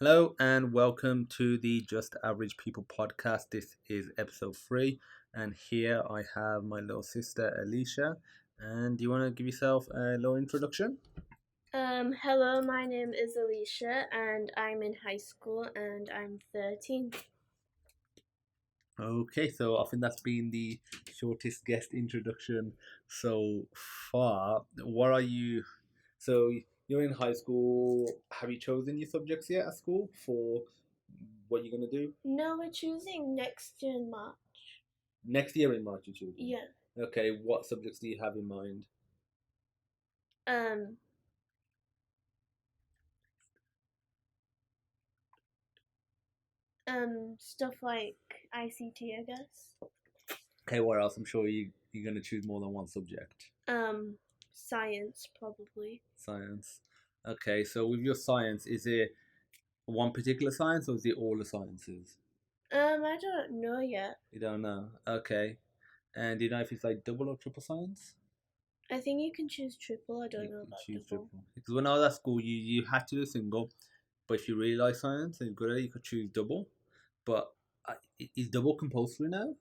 Hello and welcome to the Just Average People podcast. This is episode 3, and here I have my little sister Alisha. And do you want to give yourself a little introduction? Hello, my name is Alisha and I'm in high school and I'm 13. Okay, so I think that's been the shortest guest introduction so far. What are you? So you're in high school. Have you chosen your subjects yet at school for what you're gonna do No, we're choosing next year in March. next year in March? You choose. Yeah. Okay, what subjects do you have in mind? Um, stuff like ICT, I guess. Okay, what else? I'm sure you're gonna choose more than one subject. Science, probably. Science. Okay, so with your science, is it one particular science or is it all the sciences? I don't know yet. You don't know. Okay. And do you know if it's like double or triple science? I think you can choose triple, I don't You know can about choose double. triple. Because when I was at school, you had to do single, but if you really like science and you're good at it, you could choose double. But is double compulsory now?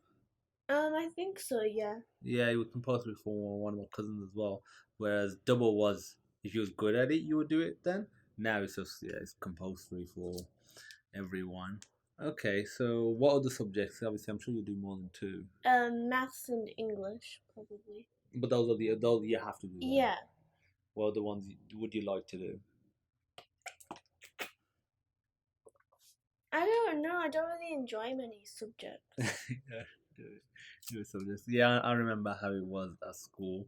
I think so, yeah. Yeah, it was compulsory for one of my cousins as well. Whereas double was, if you was good at it, you would do it then. Now it's just, yeah, it's compulsory for everyone. Okay, so what other subjects? Obviously, I'm sure you do more than two. Maths and English, probably. But those you have to do them. Yeah. What other ones would you like to do? I don't know, I don't really enjoy many subjects. Yeah, do subjects. Yeah, I remember how it was at school.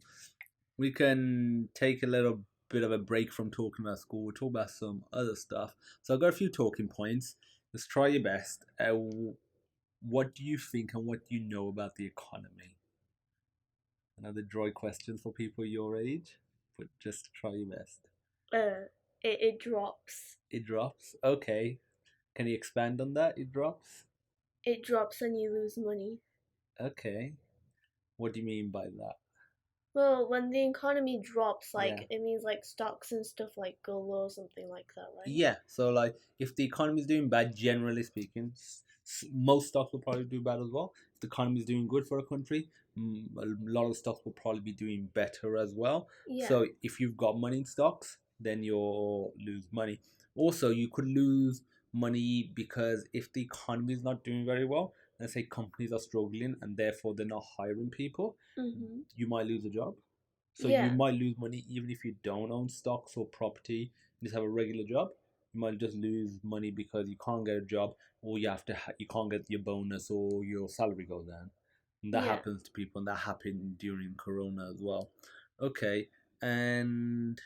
We can take a little bit of a break from talking about school. We'll talk about some other stuff. So I've got a few talking points. Let's try your best. What do you think and what do you know about the economy? Another dry question for people your age, but just try your best. Uh, it drops. It drops. Okay. Can you expand on that? It drops. It drops and you lose money. Okay. What do you mean by that? Well, when the economy drops, Yeah. like it means like stocks and stuff like go low or something like that, right? Yeah. So like, if the economy is doing bad, generally speaking, most stocks will probably do bad as well. If the economy is doing good for a country, a lot of stocks will probably be doing better as well. Yeah. So if you've got money in stocks, then you'll lose money. Also, you could lose money because if the economy is not doing very well, let's say companies are struggling and therefore they're not hiring people, you might lose a job. So you Yeah. might lose money even if you don't own stocks or property, you just have a regular job. You might just lose money because you can't get a job, or you can't get your bonus, or your salary goes down. And that Yeah. happens to people, and that happened during Corona as well. Okay, and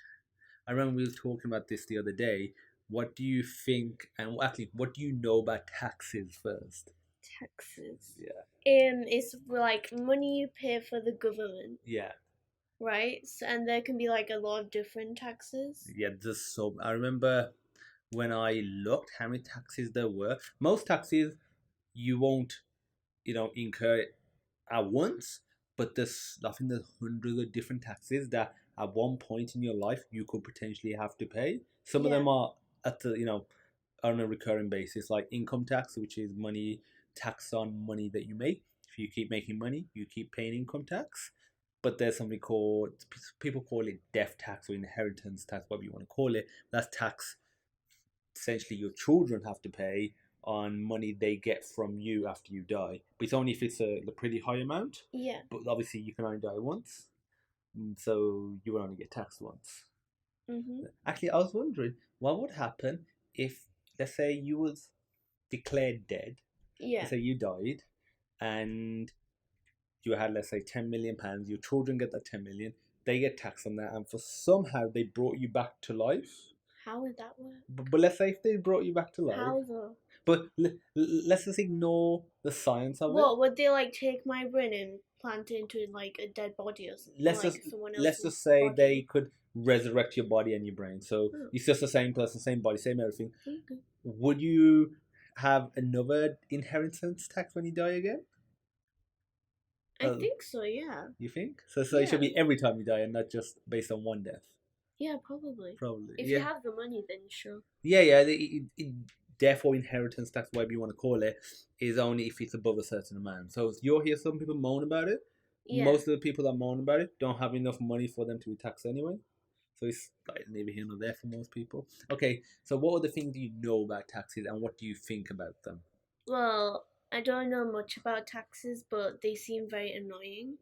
I remember we were talking about this the other day. What do you think, and actually, what do you know about taxes first? Taxes. Yeah. It's like money you pay for the government, Yeah. right? So, and there can be like a lot of different taxes. Yeah, just so I remember when I looked how many taxes there were. Most taxes you won't, incur at once, but I think there's hundreds of different taxes that at one point in your life you could potentially have to pay. Some of Yeah. them are at the, on a recurring basis, like income tax, which is money tax on money that you make. If you keep making money, you keep paying income tax. But there's something called, people call it death tax or inheritance tax, whatever you want to call it. That's tax essentially your children have to pay on money they get from you after you die. But it's only if it's a pretty high amount. Yeah. But obviously, you can only die once, so you will only get taxed once. Actually, I was wondering what would happen if, let's say, you was declared dead. Yeah. Let's say you died, and you had, let's say, £10 million. Your children get that 10 million. They get taxed on that, and for somehow they brought you back to life. How would that work? But let's say if they brought you back to life. How though? But let's just ignore the science of it. What would they like take my brain and plant it into like a dead body or something? Let's just say they could resurrect your body and your brain. So it's just the same person, same body, same everything. Okay. Would you have another inheritance tax when you die again? I think so, yeah. You think? So it should be every time you die and not just based on one death. Yeah, probably. Probably. If you Yeah. have the money, then sure. Yeah, yeah. Therefore, inheritance tax, whatever you want to call it, is only if it's above a certain amount. So you'll hear some people moan about it. Yeah. Most of the people that moan about it don't have enough money for them to be taxed anyway. So it's like neither here nor there for most people. Okay, so what are the things you know about taxes and what do you think about them? Well, I don't know much about taxes, but they seem very annoying.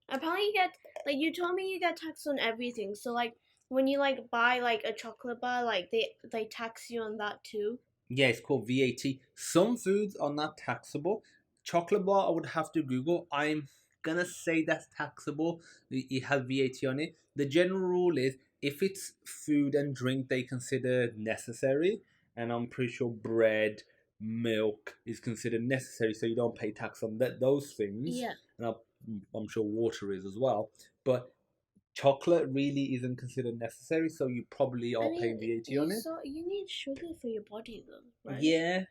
Apparently, you get like you told me you get taxed on everything. So like when you like buy like a chocolate bar, like they tax you on that too. Yeah, it's called VAT. Some foods are not taxable. Chocolate bar, I would have to Google. I'm gonna say that's taxable. It has VAT on it. The general rule is if it's food and drink they consider necessary, and I'm pretty sure bread, milk is considered necessary, so you don't pay tax on those things. Yeah. And I'm sure water is as well. But chocolate really isn't considered necessary, so you probably I are mean, paying VAT on it. you need sugar for your body though, right? Yeah,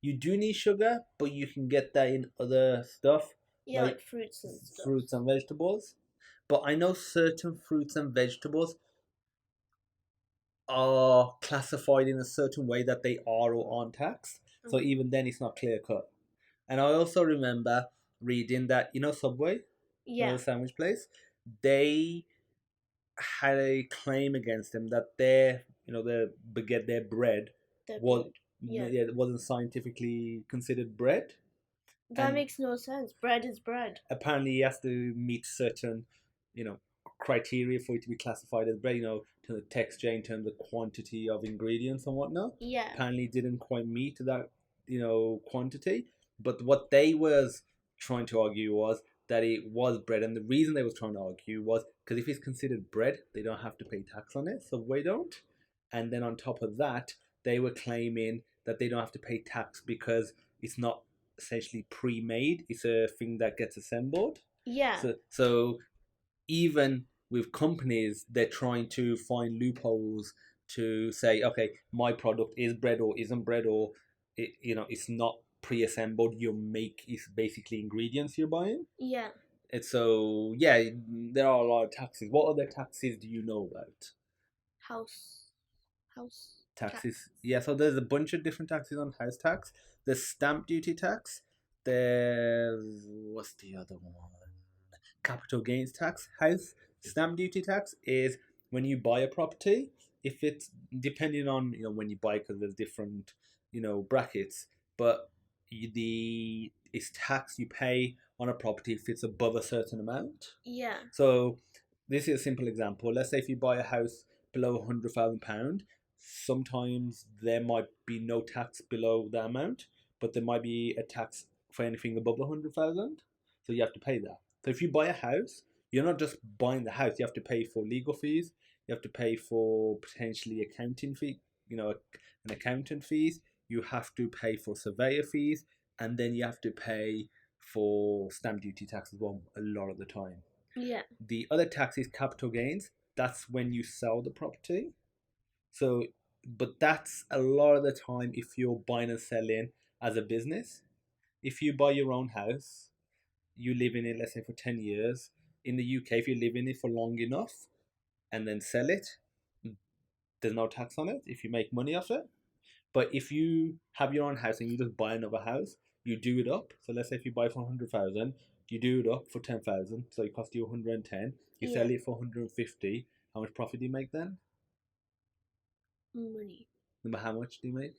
you do need sugar, but you can get that in other stuff Yeah, like like fruits and stuff. fruits and vegetables. But I know certain fruits and vegetables are classified in a certain way that they are or aren't taxed. So Mm. even then, it's not clear cut. And I also remember reading that Subway, Yeah, the sandwich place, they had a claim against them that their baguette, their bread, the was bread. Yeah, yeah, it wasn't scientifically considered bread, that and makes no sense. Bread is bread. apparently he has to meet certain, you know, criteria for it to be classified as bread. To the texture in terms of quantity of ingredients and whatnot. Yeah, Apparently, didn't quite meet that, quantity. But what they was trying to argue was that it was bread, and the reason they was trying to argue was because if it's considered bread, they don't have to pay tax on it, so we don't. And then on top of that, they were claiming that they don't have to pay tax because it's not essentially pre-made. It's a thing that gets assembled. yeah, So even with companies, they're trying to find loopholes to say, okay, my product is bread or isn't bread, or it's not pre-assembled. You make is basically ingredients you're buying. yeah. And so yeah, there are a lot of taxes. What other taxes do you know about? House, house Taxes. tax. Yeah, so there's a bunch of different taxes on house tax. There's stamp duty tax. There's what's the other one? Capital gains tax. House stamp duty tax is when you buy a property. If it's depending on when you buy, because there's different brackets, but the it's tax you pay on a property if it's above a certain amount. Yeah, So this is a simple example. Let's say if you buy a house below £100,000, sometimes there might be no tax below that amount, but there might be a tax for anything above 100,000. So you have to pay that. So if you buy a house, you're not just buying the house. You have to pay for legal fees. You have to pay for potentially accounting fee, an accountant fees. You have to pay for surveyor fees, and then you have to pay for stamp duty tax as well a lot of the time. yeah, The other tax is capital gains. That's when you sell the property. So, but that's a lot of the time if you're buying and selling as a business. If you buy your own house, you live in it, let's say for 10 years. In the UK, if you live in it for long enough and then sell it, there's no tax on it if you make money off it. But if you have your own house and you just buy another house, you do it up. So let's say if you buy for 100,000, you do it up for 10,000. So it costs you 110. You yeah. sell it for 150. How much profit do you make then? Money. No matter how much do you make?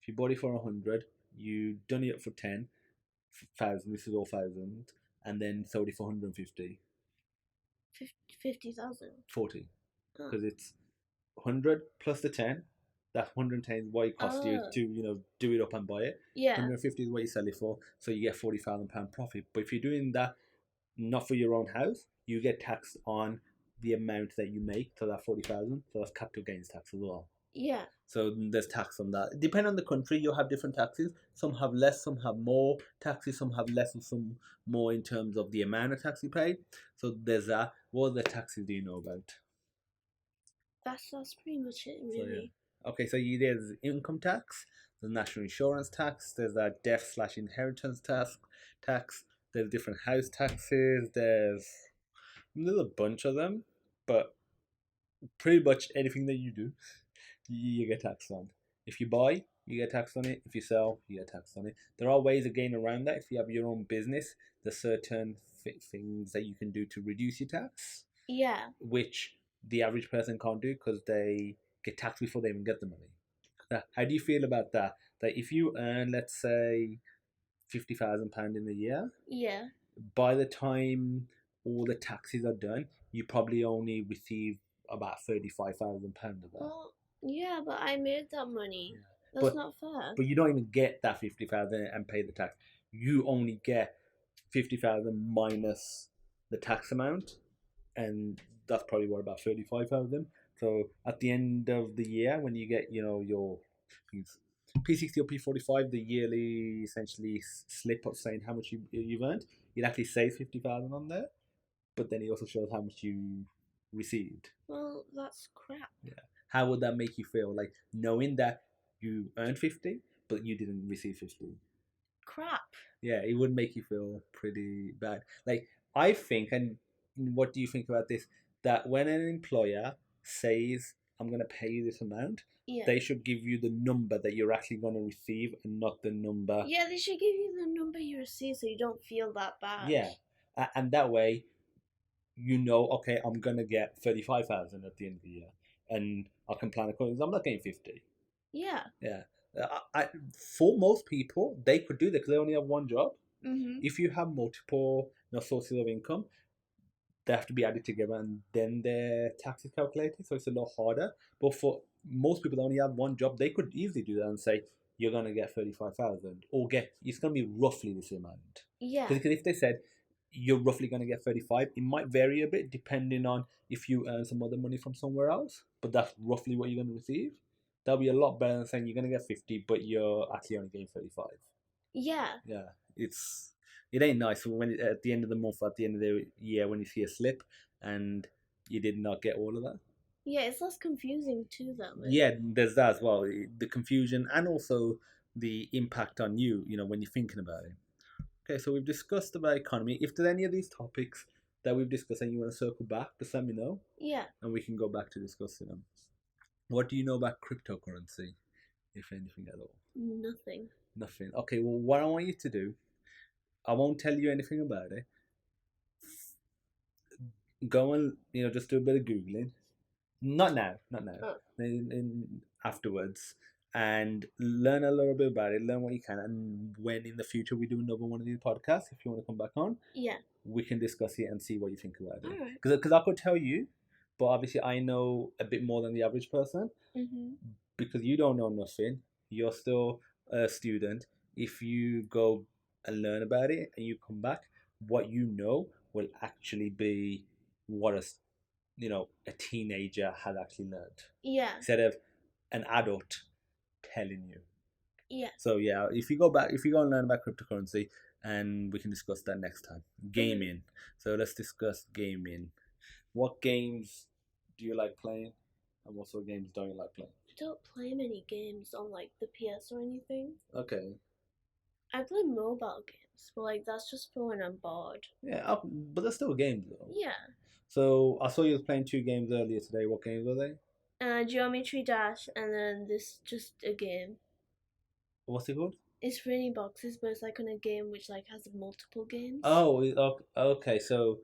If you bought it for 100, you done it up for 10,000. This is all thousand, and then sold it for 150, 50,000. 40, Oh. because it's 100 plus the 10. That 110 is what it costs you Oh. to do it up and buy it. Yeah. 150 is what you sell it for, so you get £40,000 profit. But if you're doing that not for your own house, you get taxed on the amount that you make, so that 40,000. So that's capital gains tax as well. Yeah. So there's tax on that. Depending on the country, you'll have different taxes. Some have less, some have more taxes, some have less, and some more in terms of the amount of tax you pay. So there's that. What other taxes do you know about? That's pretty much it, So yeah. really. Okay, so there's income tax, the national insurance tax, there's that death/inheritance tax. There's different house taxes. There's a bunch of them. but pretty much anything that you do, you get taxed on. If you buy, you get taxed on it. If you sell, you get taxed on it. There are ways of getting around that. If you have your own business, there's certain things that you can do to reduce your tax, Yeah. which the average person can't do because they get taxed before they even get the money. How do you feel about that? That if you earn, let's say, £50,000 in a year, Yeah. by the time all the taxes are done, you probably only receive about £35,000 of that. Well, yeah, but I made that money. Yeah. That's But not fair. but you don't even get that 50,000 and pay the tax. You only get 50,000 minus the tax amount, and that's probably what, about 35,000. So at the end of the year, when you get your P60 or P45, the yearly essentially slip of saying how much you've earned, it actually says 50,000 on there, but then it also shows how much you received. Well, that's crap. Yeah. How would that make you feel? Like knowing that you earned 50, but you didn't receive 50. Crap. Yeah, it would make you feel pretty bad. Like, I think, and what do you think about this? That when an employer says, I'm going to pay you this amount, Yeah. they should give you the number that you're actually going to receive and not the number. Yeah, they should give you the number you receive so you don't feel that bad. Yeah. And that way, okay, I'm going to get 35,000 at the end of the year. And I can plan accordingly. I'm not getting 50. Yeah. Yeah. For most people, they could do that because they only have one job. Mm-hmm. If you have multiple sources of income, they have to be added together and then their tax is calculated. So it's a lot harder. But for most people that only have one job, they could easily do that and say, you're going to get 35,000 or it's going to be roughly this amount. Yeah. Because if they said, you're roughly going to get 35, it might vary a bit depending on if you earn some other money from somewhere else. But that's roughly what you're going to receive. That'll be a lot better than saying you're going to get 50, but you're actually only getting 35. Yeah. Yeah, it ain't nice when at the end of the month, at the end of the year, when you see a slip and you did not get all of that. Yeah, it's less confusing too that way. Yeah, there's that as well. The confusion and also the impact on you, when you're thinking about it. Okay, so we've discussed about economy. If there's any of these topics that we've discussed and you want to circle back, just let me know. Yeah. And we can go back to discussing them. What do you know about cryptocurrency, if anything at all? Nothing. Nothing. Okay, well, what I want you to do, I won't tell you anything about it. Go and just do a bit of googling. Not now. Oh. Afterwards, and learn a little bit about it. Learn what you can, and when in the future we do another one of these podcasts, if you want to come back on, Yeah. we can discuss it and see what you think about it. Alright. Because I could tell you, but obviously I know a bit more than the average person. Mm-hmm. Because you don't know nothing. You're still a student. If you go and learn about it and you come back, what you know will actually be what a teenager has actually learned. Yeah. Instead of an adult telling you. Yeah. So yeah, if you go and learn about cryptocurrency, and we can discuss that next time. Gaming. So let's discuss gaming. What games do you like playing? And what sort of games don't you like playing? I don't play many games on like the PS or anything. Okay. I play mobile games, but that's just for when I'm bored. Yeah, but they're still games though. Yeah. So I saw you playing 2 games earlier today. What games were they? Geometry Dash, and then this just a game. What's it called? It's 3 boxes, but it's like on a game which has multiple games. Oh, okay. So,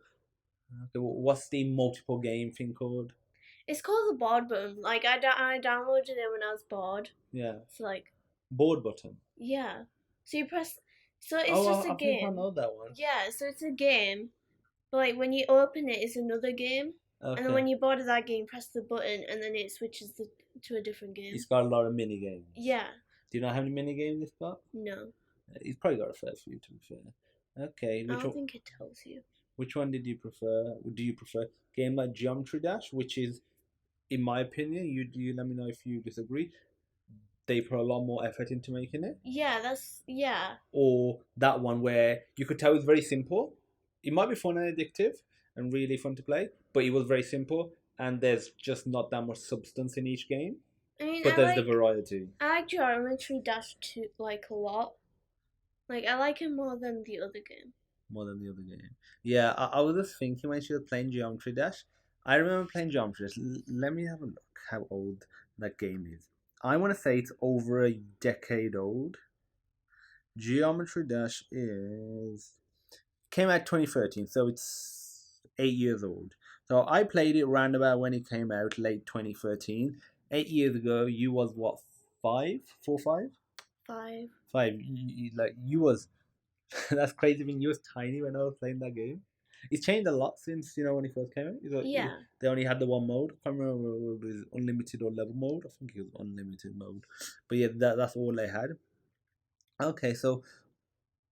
what's the multiple game thing called? It's called the board button. Like I downloaded it when I was bored. Yeah. So Board button. Yeah. So you press. So it's I just a think game. I know that one. Yeah. So it's a game, but when you open it, it's another game. Okay. And then when you board of that game, press the button, and then it switches to a different game. It's got a lot of mini games. Yeah. Do you know how many mini games it's got? No. It's probably got a fair few, to be fair. Okay. I don't think it tells you. Which one did you prefer? Do you prefer game like Geometry Dash, which is, in my opinion, you let me know if you disagree, they put a lot more effort into making it? Yeah. Or that one where you could tell it's very simple. It might be fun and addictive and really fun to play, but it was very simple and there's just not that much substance in each game. I mean, but there's the variety. I like Geometry Dash too, a lot. I like it more than the other game. More than the other game. Yeah, I was just thinking when she was playing Geometry Dash, I remember playing Geometry Dash. Let me have a look how old that game is. I want to say it's over a decade old. Geometry Dash is came out 2013, so it's 8 years old. So I played it round about when it came out, late 2013. 8 years ago, you was what, five, 4, 5, 5. 5. Like you was that's crazy. I mean, you was tiny when I was playing that game. It's changed a lot since when it first came out. Yeah. They only had the one mode. I can't remember whether it was unlimited or level mode. I think it was unlimited mode. But yeah, that's all they had. Okay, so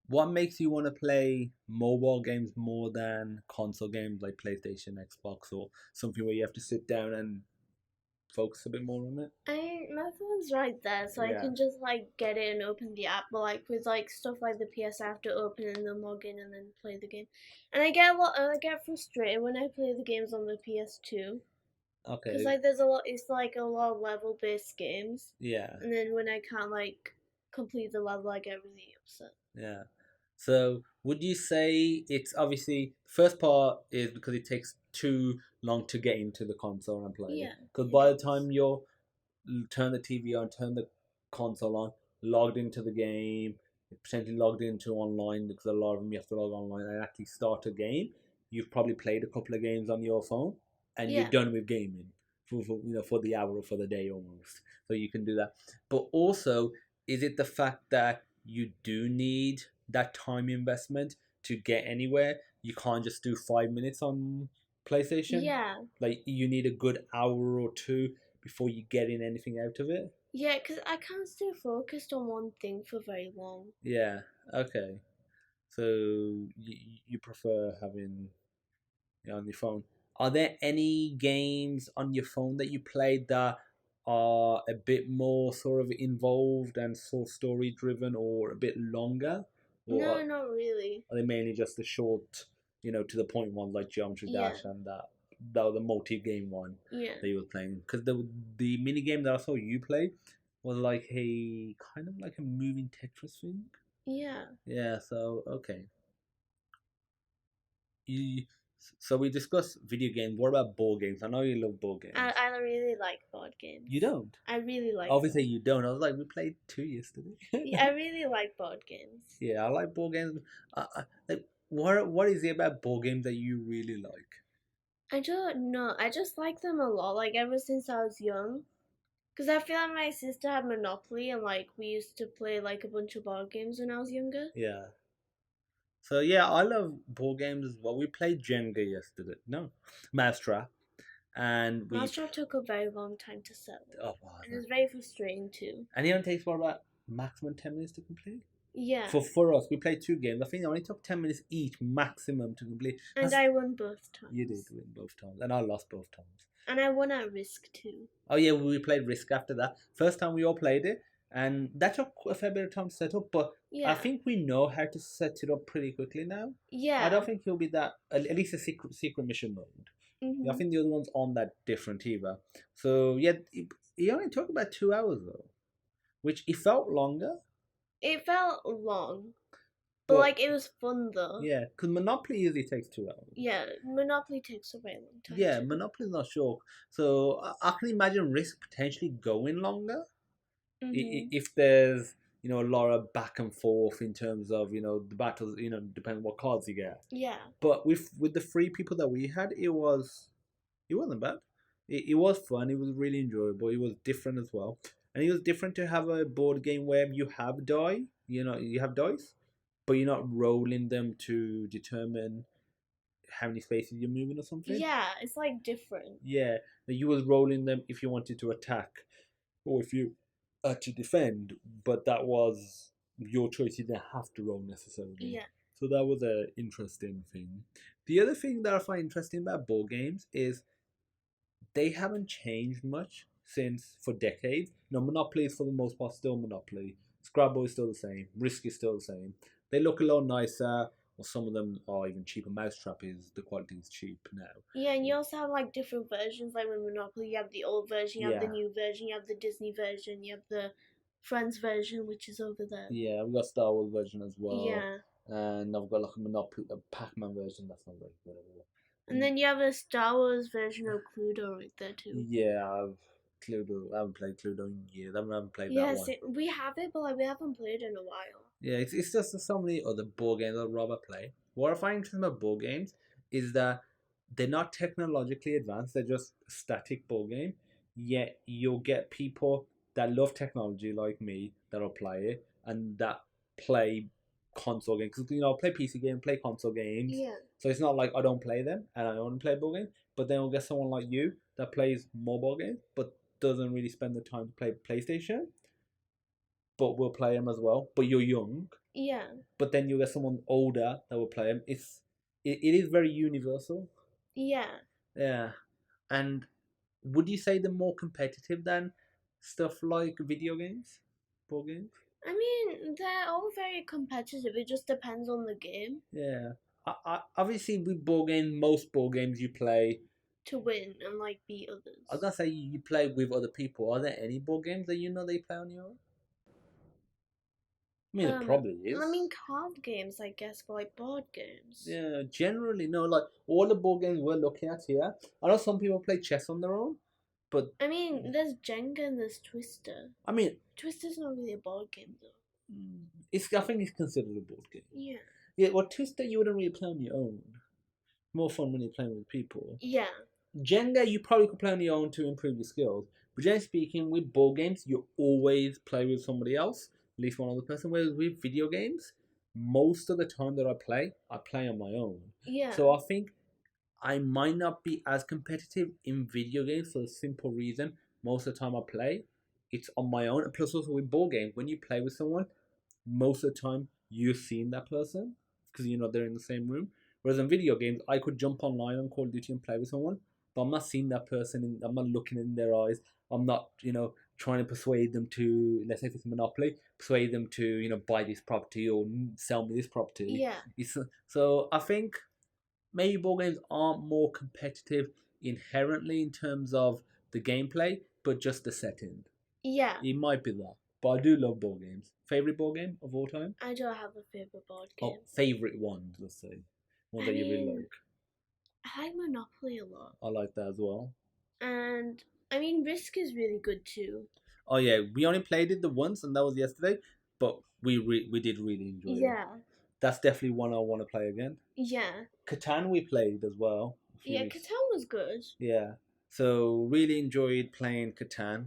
what makes you want to play mobile games more than console games like PlayStation, Xbox, or something where you have to sit down and focus a bit more on it? My phone's right there, so I Yeah. can just like get it and open the app. But like with like stuff like the PS, I have to open and then log in and then play the game. And I get frustrated when I play the games on the PS2 because Okay. like there's a lot. It's like a lot of level based games, Yeah. and then when I can't like complete the level, I get really upset. Yeah. So would you say it's obviously first part is because it takes too long to get into the console and play it? Yeah, Because it by the does. time you're turn the TV on, turn the console on, logged into the game, potentially logged into online because a lot of them you have to log online and actually start a game. You've probably played a couple of games on your phone, and you're Yeah, done with gaming for the hour or for the day almost. So you can do that. But also, is it the fact that you do need that time investment to get anywhere? You can't just do 5 minutes on PlayStation. yeah, Like you need a good hour or two before you get in anything out of it. yeah. Because I can't stay focused on one thing for very long. Yeah. Okay. So you prefer having it on your phone. Are there any games on your phone that you played that are a bit more sort of involved and sort of story driven or a bit longer? Or No, not really. are they mainly just the short, to the point ones like Geometry Yeah, Dash and that the multi game one yeah, that you were playing? Because the mini game that I saw you play was like a kind of like a moving Tetris thing. yeah. Yeah. So okay, you. So we discussed video games. What about board games? I know you love board games. I really like board You games. don't. I really like Obviously, them. you don't. I was like, we played two yesterday. Yeah, I really like board games. Yeah, I like board games. Like, what is it about board games that you really like? I don't know. I just like them a lot. Like ever since I was young. Cause I feel like my sister had Monopoly and like we used to play like a bunch of board games when I was younger. Yeah. So yeah, I love board games as well. We played Jenga yesterday. No, Mousetrap, and we. Mousetrap took a very long time to settle. Oh, wow. And it was very frustrating too. And it only takes what about maximum 10 minutes to complete. Yeah. For us, we played two games. I think it only took 10 minutes each maximum to complete. And I won both You did times. win both times, and I lost both times. And I won at Risk too. Oh yeah, we played Risk after that. First time we all played it, and that took a fair bit of time to set up. But I Yeah. think we know how to set it up pretty quickly now. I Yeah. don't think it'll be that. At least a secret mission mode. Yeah, I Mhm. think the other ones aren't that different either. So yeah, it only took about 2 hours though, which it felt longer. It felt long, but But like it was fun though. yeah, because Monopoly usually takes 2 hours. Yeah, Monopoly takes a very long time Yeah, too. Monopoly's not short. So I can imagine Risk potentially going longer. Mhm. If there's a lot of back and forth in terms of the battles, depending what cards you get. Yeah. But with the three people that we had, it wasn't bad. It was fun. It was really enjoyable. It was different as well, and it was different to have a board game where you have die. You have dice, but you're not rolling them to determine how many spaces you're moving or something. Yeah, it's like different. Yeah, you was rolling them if you wanted to attack or if you to defend, but that was your choice. You didn't have to roll necessarily. Yeah. So that was an interesting thing. The other thing that I find interesting about board games is they haven't changed much since for decades. Monopoly is for the most part still Monopoly. Scrabble is still the same. Risk is still the same. They look a lot nicer, or some of them are even cheaper. Mousetrap is the quality is cheap now. Yeah, and you also have like different versions. Like with Monopoly, you have the old version, you have the Yeah, new version, you have the Disney version, you have the Friends version, which is over there. yeah. We've got Star Wars version as well, Yeah. and I've got like a Monopoly, a Pac-Man version. That's not very good. And then you have a Star Wars version of Cluedo right there too. Yeah, Cluedo. I haven't played Cluedo in years. I haven't played that Yes, one. we have it, but like we haven't played in a while. Yeah, it's just so many other board games I'd rather play. What I find interesting about board games is that they're not technologically advanced. They're just static board game. Yet you'll get people that love technology like me that'll play it and that play console games. Because play PC games, play console games. Yeah. So it's not like I don't play them and I only play board games. But then we'll get someone like you that plays mobile games but doesn't really spend the time to play PlayStation, but will play them as well. But you're young, Yeah. but then you'll get someone older that will play them. It is very universal. Yeah. Yeah. And would you say they're more competitive than stuff like video games, board games? I mean, they're all very competitive. It just depends on the game Yeah. Obviously, with board games, most board games you play. to win and like beat others. I was gonna say you play with other people. Are there any board games that they play on your own? I mean, it probably is. I mean, card games, I guess, but like board games. Yeah, generally no. Like all the board games we're looking at here, I know some people play chess on their own, but I mean, there's Jenga and there's Twister. I mean, Twister's not really a board game though. I think it's considered a board game. Yeah. Yeah, well, Twister you wouldn't really play on your own. More fun when you're playing with people. Yeah. Jenga you probably could play on your own to improve your skills. But generally speaking, with board games, you always play with somebody else, at least one other person. Whereas with video games, most of the time that I play on my own. Yeah. So I think I might not be as competitive in video games for the simple reason most of the time I play, it's on my own. And plus also with board games, when you play with someone, most of the time you've seen that person because they're in the same room. Whereas in video games, I could jump online on Call of Duty and play with someone, but I'm not seeing that person. I'm not looking in their eyes. I'm not, trying to persuade them to, let's say if it's Monopoly, persuade them to, buy this property or sell me this property. Yeah. So I think maybe board games aren't more competitive inherently in terms of the gameplay, but just the setting. Yeah. It might be that. But I do love board games. Favorite board game of all time? I don't have a favorite board game. Oh, favorite ones, let's say. One that you really like. I like Monopoly a lot. I like that as well. And I mean, Risk is really good too. Oh yeah, we only played it the once, and that was yesterday. But we did really enjoy it. Yeah. That's definitely one I want to play again. Yeah. Catan we played as well. Yeah, Catan was good. Yeah. So really enjoyed playing Catan.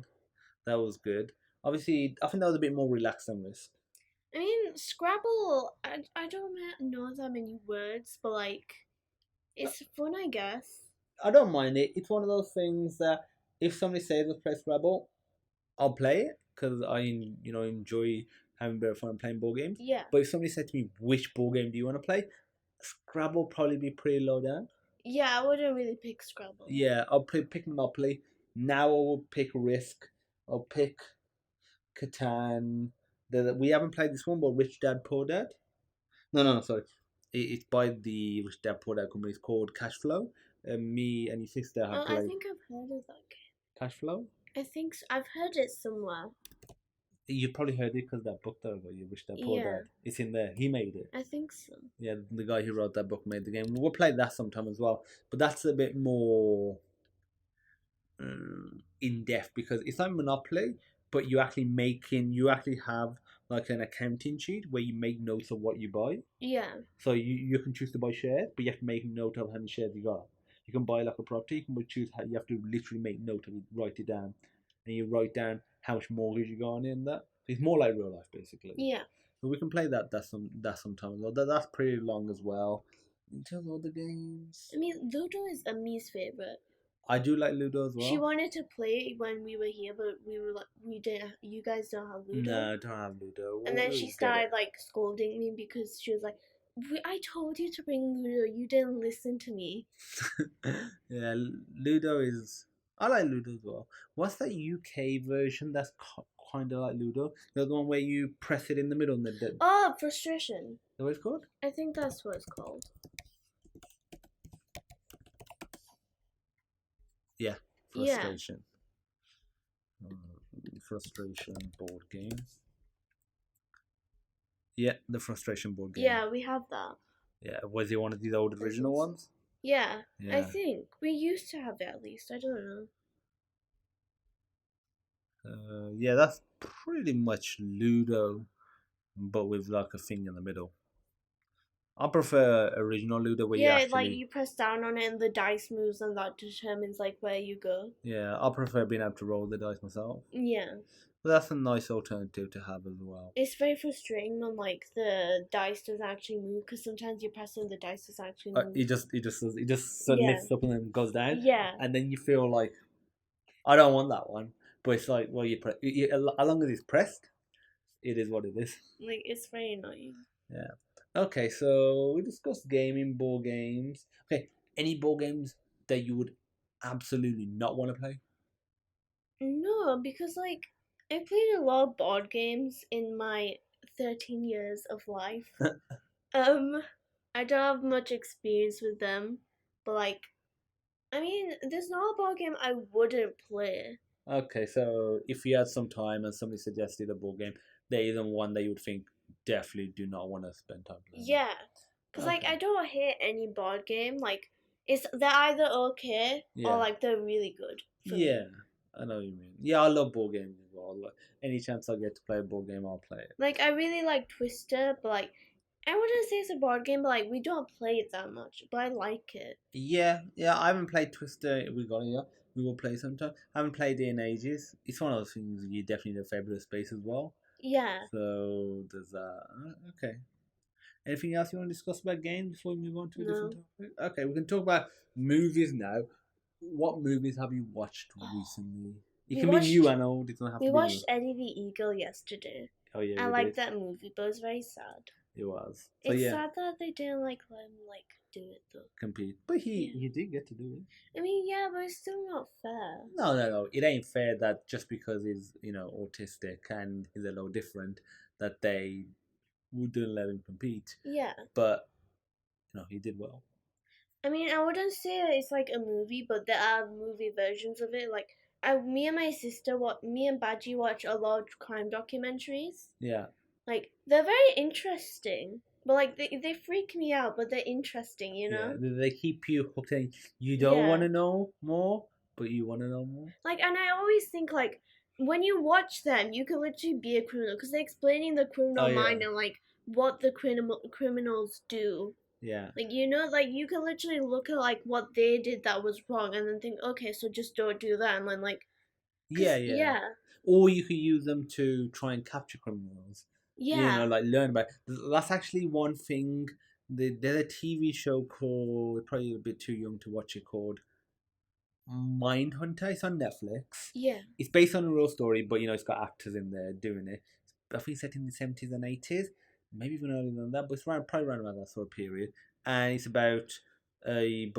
That was good. Obviously, I think that was a bit more relaxed than Risk. I mean, Scrabble, I don't know that many words, but like, it's fun, I guess. I don't mind it. It's one of those things that if somebody says let's play Scrabble, I'll play it because I enjoy having a bit of fun playing board games. Yeah. But if somebody said to me, which board game do you want to play? Scrabble probably be pretty low down. Yeah, I wouldn't really pick Scrabble. Yeah, I'll pick Monopoly. Now I will pick Risk. I'll pick Catan. We haven't played this one, but Rich Dad Poor Dad. No, sorry. It's by the Rich Dad Poor Dad company. It's called Cash Flow. Me and your sister have played. I think I've heard of that game. Cash Flow? I think so. I've heard it somewhere. You probably heard it because that book that I got you, Rich Dad Poor Dad. It's in there. He made it. I think so. Yeah, the guy who wrote that book made the game. We'll play that sometime as well. But that's a bit more in depth because it's like Monopoly, but you actually have like an accounting sheet where you make notes of what you buy. Yeah. So you can choose to buy shares, but you have to make note of how many shares you got. You can buy like a property, you can choose how you have to literally make note of it, write it down. And you write down how much mortgage you got on in that. It's more like real life basically. Yeah. So we can play that sometime as well. That's pretty long as well. In terms of other games. I mean, Ludo is Ami's favorite. I do like Ludo as well. She wanted to play it when we were here, but we didn't. You guys don't have Ludo. No, I don't have Ludo. And then she started like scolding me because she was like, "I told you to bring Ludo. You didn't listen to me." Yeah, Ludo is. I like Ludo as well. What's that UK version that's kind of like Ludo? The one where you press it in the middle and the. Oh, Frustration. Is that what it's called? I think that's what it's called. Yeah, Frustration. Yeah. Frustration board game. Yeah, the Frustration board game. Yeah, we have that. Yeah, was it one of these old original ones? Yeah, I Yeah. think we used to have it at least. I don't know. Yeah, that's pretty much Ludo, but with like a thing in the middle. I prefer original Ludo where you Yeah, like actually. you press down on it and the dice moves and that determines like where you go. Yeah, I prefer being able to roll the dice myself. Yeah. But that's a nice alternative to have as well. It's very frustrating when like the dice doesn't actually move because sometimes you press and the dice doesn't actually move. It just sort of Yeah. lifts up and then goes down, Yeah. and then you feel like I don't want that one. But it's like, well, as long as it's pressed, it is what it is. Like it's very annoying. Yeah. Okay, so we discussed gaming, board games. Okay, any board games that you would absolutely not want to play? No, because like I played a lot of board games in my 13 years of life. Um, I don't have much experience with them, but like, I mean, there's not a board game I wouldn't play. Okay, so if you had some time and somebody suggested a board game, there isn't one that you would think definitely do not want to spend time playing. Yeah, cause like Okay. I don't hate any board game. Like, it's they're either okay or Yeah. like they're really good for Yeah. me. I know what you mean. Yeah, I love board games as well. Like, any chance I get to play a board game, I'll play it. Like I really like Twister, but like I wouldn't say it's a board game, but like we don't play it that much. But I like it. Yeah, yeah. I haven't played Twister. We got it. Yeah, we will play sometime. I haven't played it in ages. It's one of those things you definitely need a fabulous space as well. Yeah, So there's that. Okay. Anything else you want to discuss about games before we move on to a different no. topic? Okay, we can talk about movies now. What movies have you watched recently? It We can be new watched and old. It doesn't have we to be new. watched Eddie the Eagle yesterday. Oh yeah, I we liked did. that movie, but it was very sad. It was. So It's yeah, sad that they didn't like let him like do it though. compete. But he Yeah. he did get to do it. I mean, yeah, but it's still not fair. No, no, no. It ain't fair that just because he's autistic and he's a little different that they wouldn't let him compete. Yeah. But he did well. I mean, I wouldn't say it's like a movie, but there are movie versions of it. Like, me and my sister, me and Baji watch a lot of crime documentaries. Yeah, Like, they're very interesting, but like they freak me out, but they're interesting, you yeah. know? They keep you hooked. And you don't want Yeah. to know more, but you want to know more. Like, and I always think like when you watch them, you can literally be a criminal because they're explaining the Oh criminal yeah, mind and like what the criminals do. yeah, Like like you can literally look at like what they did that was wrong and then think, okay, so just don't do that, and then like, yeah, cause yeah. yeah, Or you could use them to try and capture criminals. yeah, Like learn about. That's actually one thing. There's a TV show called, probably a bit too young to watch it, called Mindhunter. It's on Netflix. yeah, It's based on a real story, but it's got actors in there doing it. I think it's set in the 70s and 80s, maybe even earlier than that, but it's probably around about that sort of period. And it's about a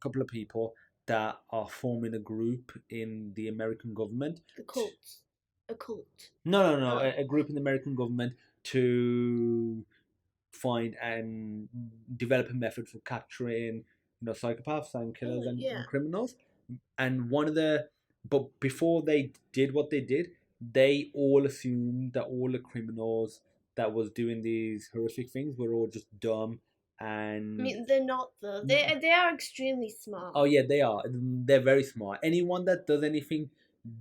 couple of people that are forming a group in the American government. a cult, a cult. No, no, no, Oh, a group in the American government to find and develop a method for capturing psychopaths and killers oh, and yeah. criminals. And but before they did what they did, they all assumed that all the criminals that was doing these horrific things were all just dumb I and mean, they're not though. They are extremely smart. oh yeah, they are. They're very smart. Anyone that does anything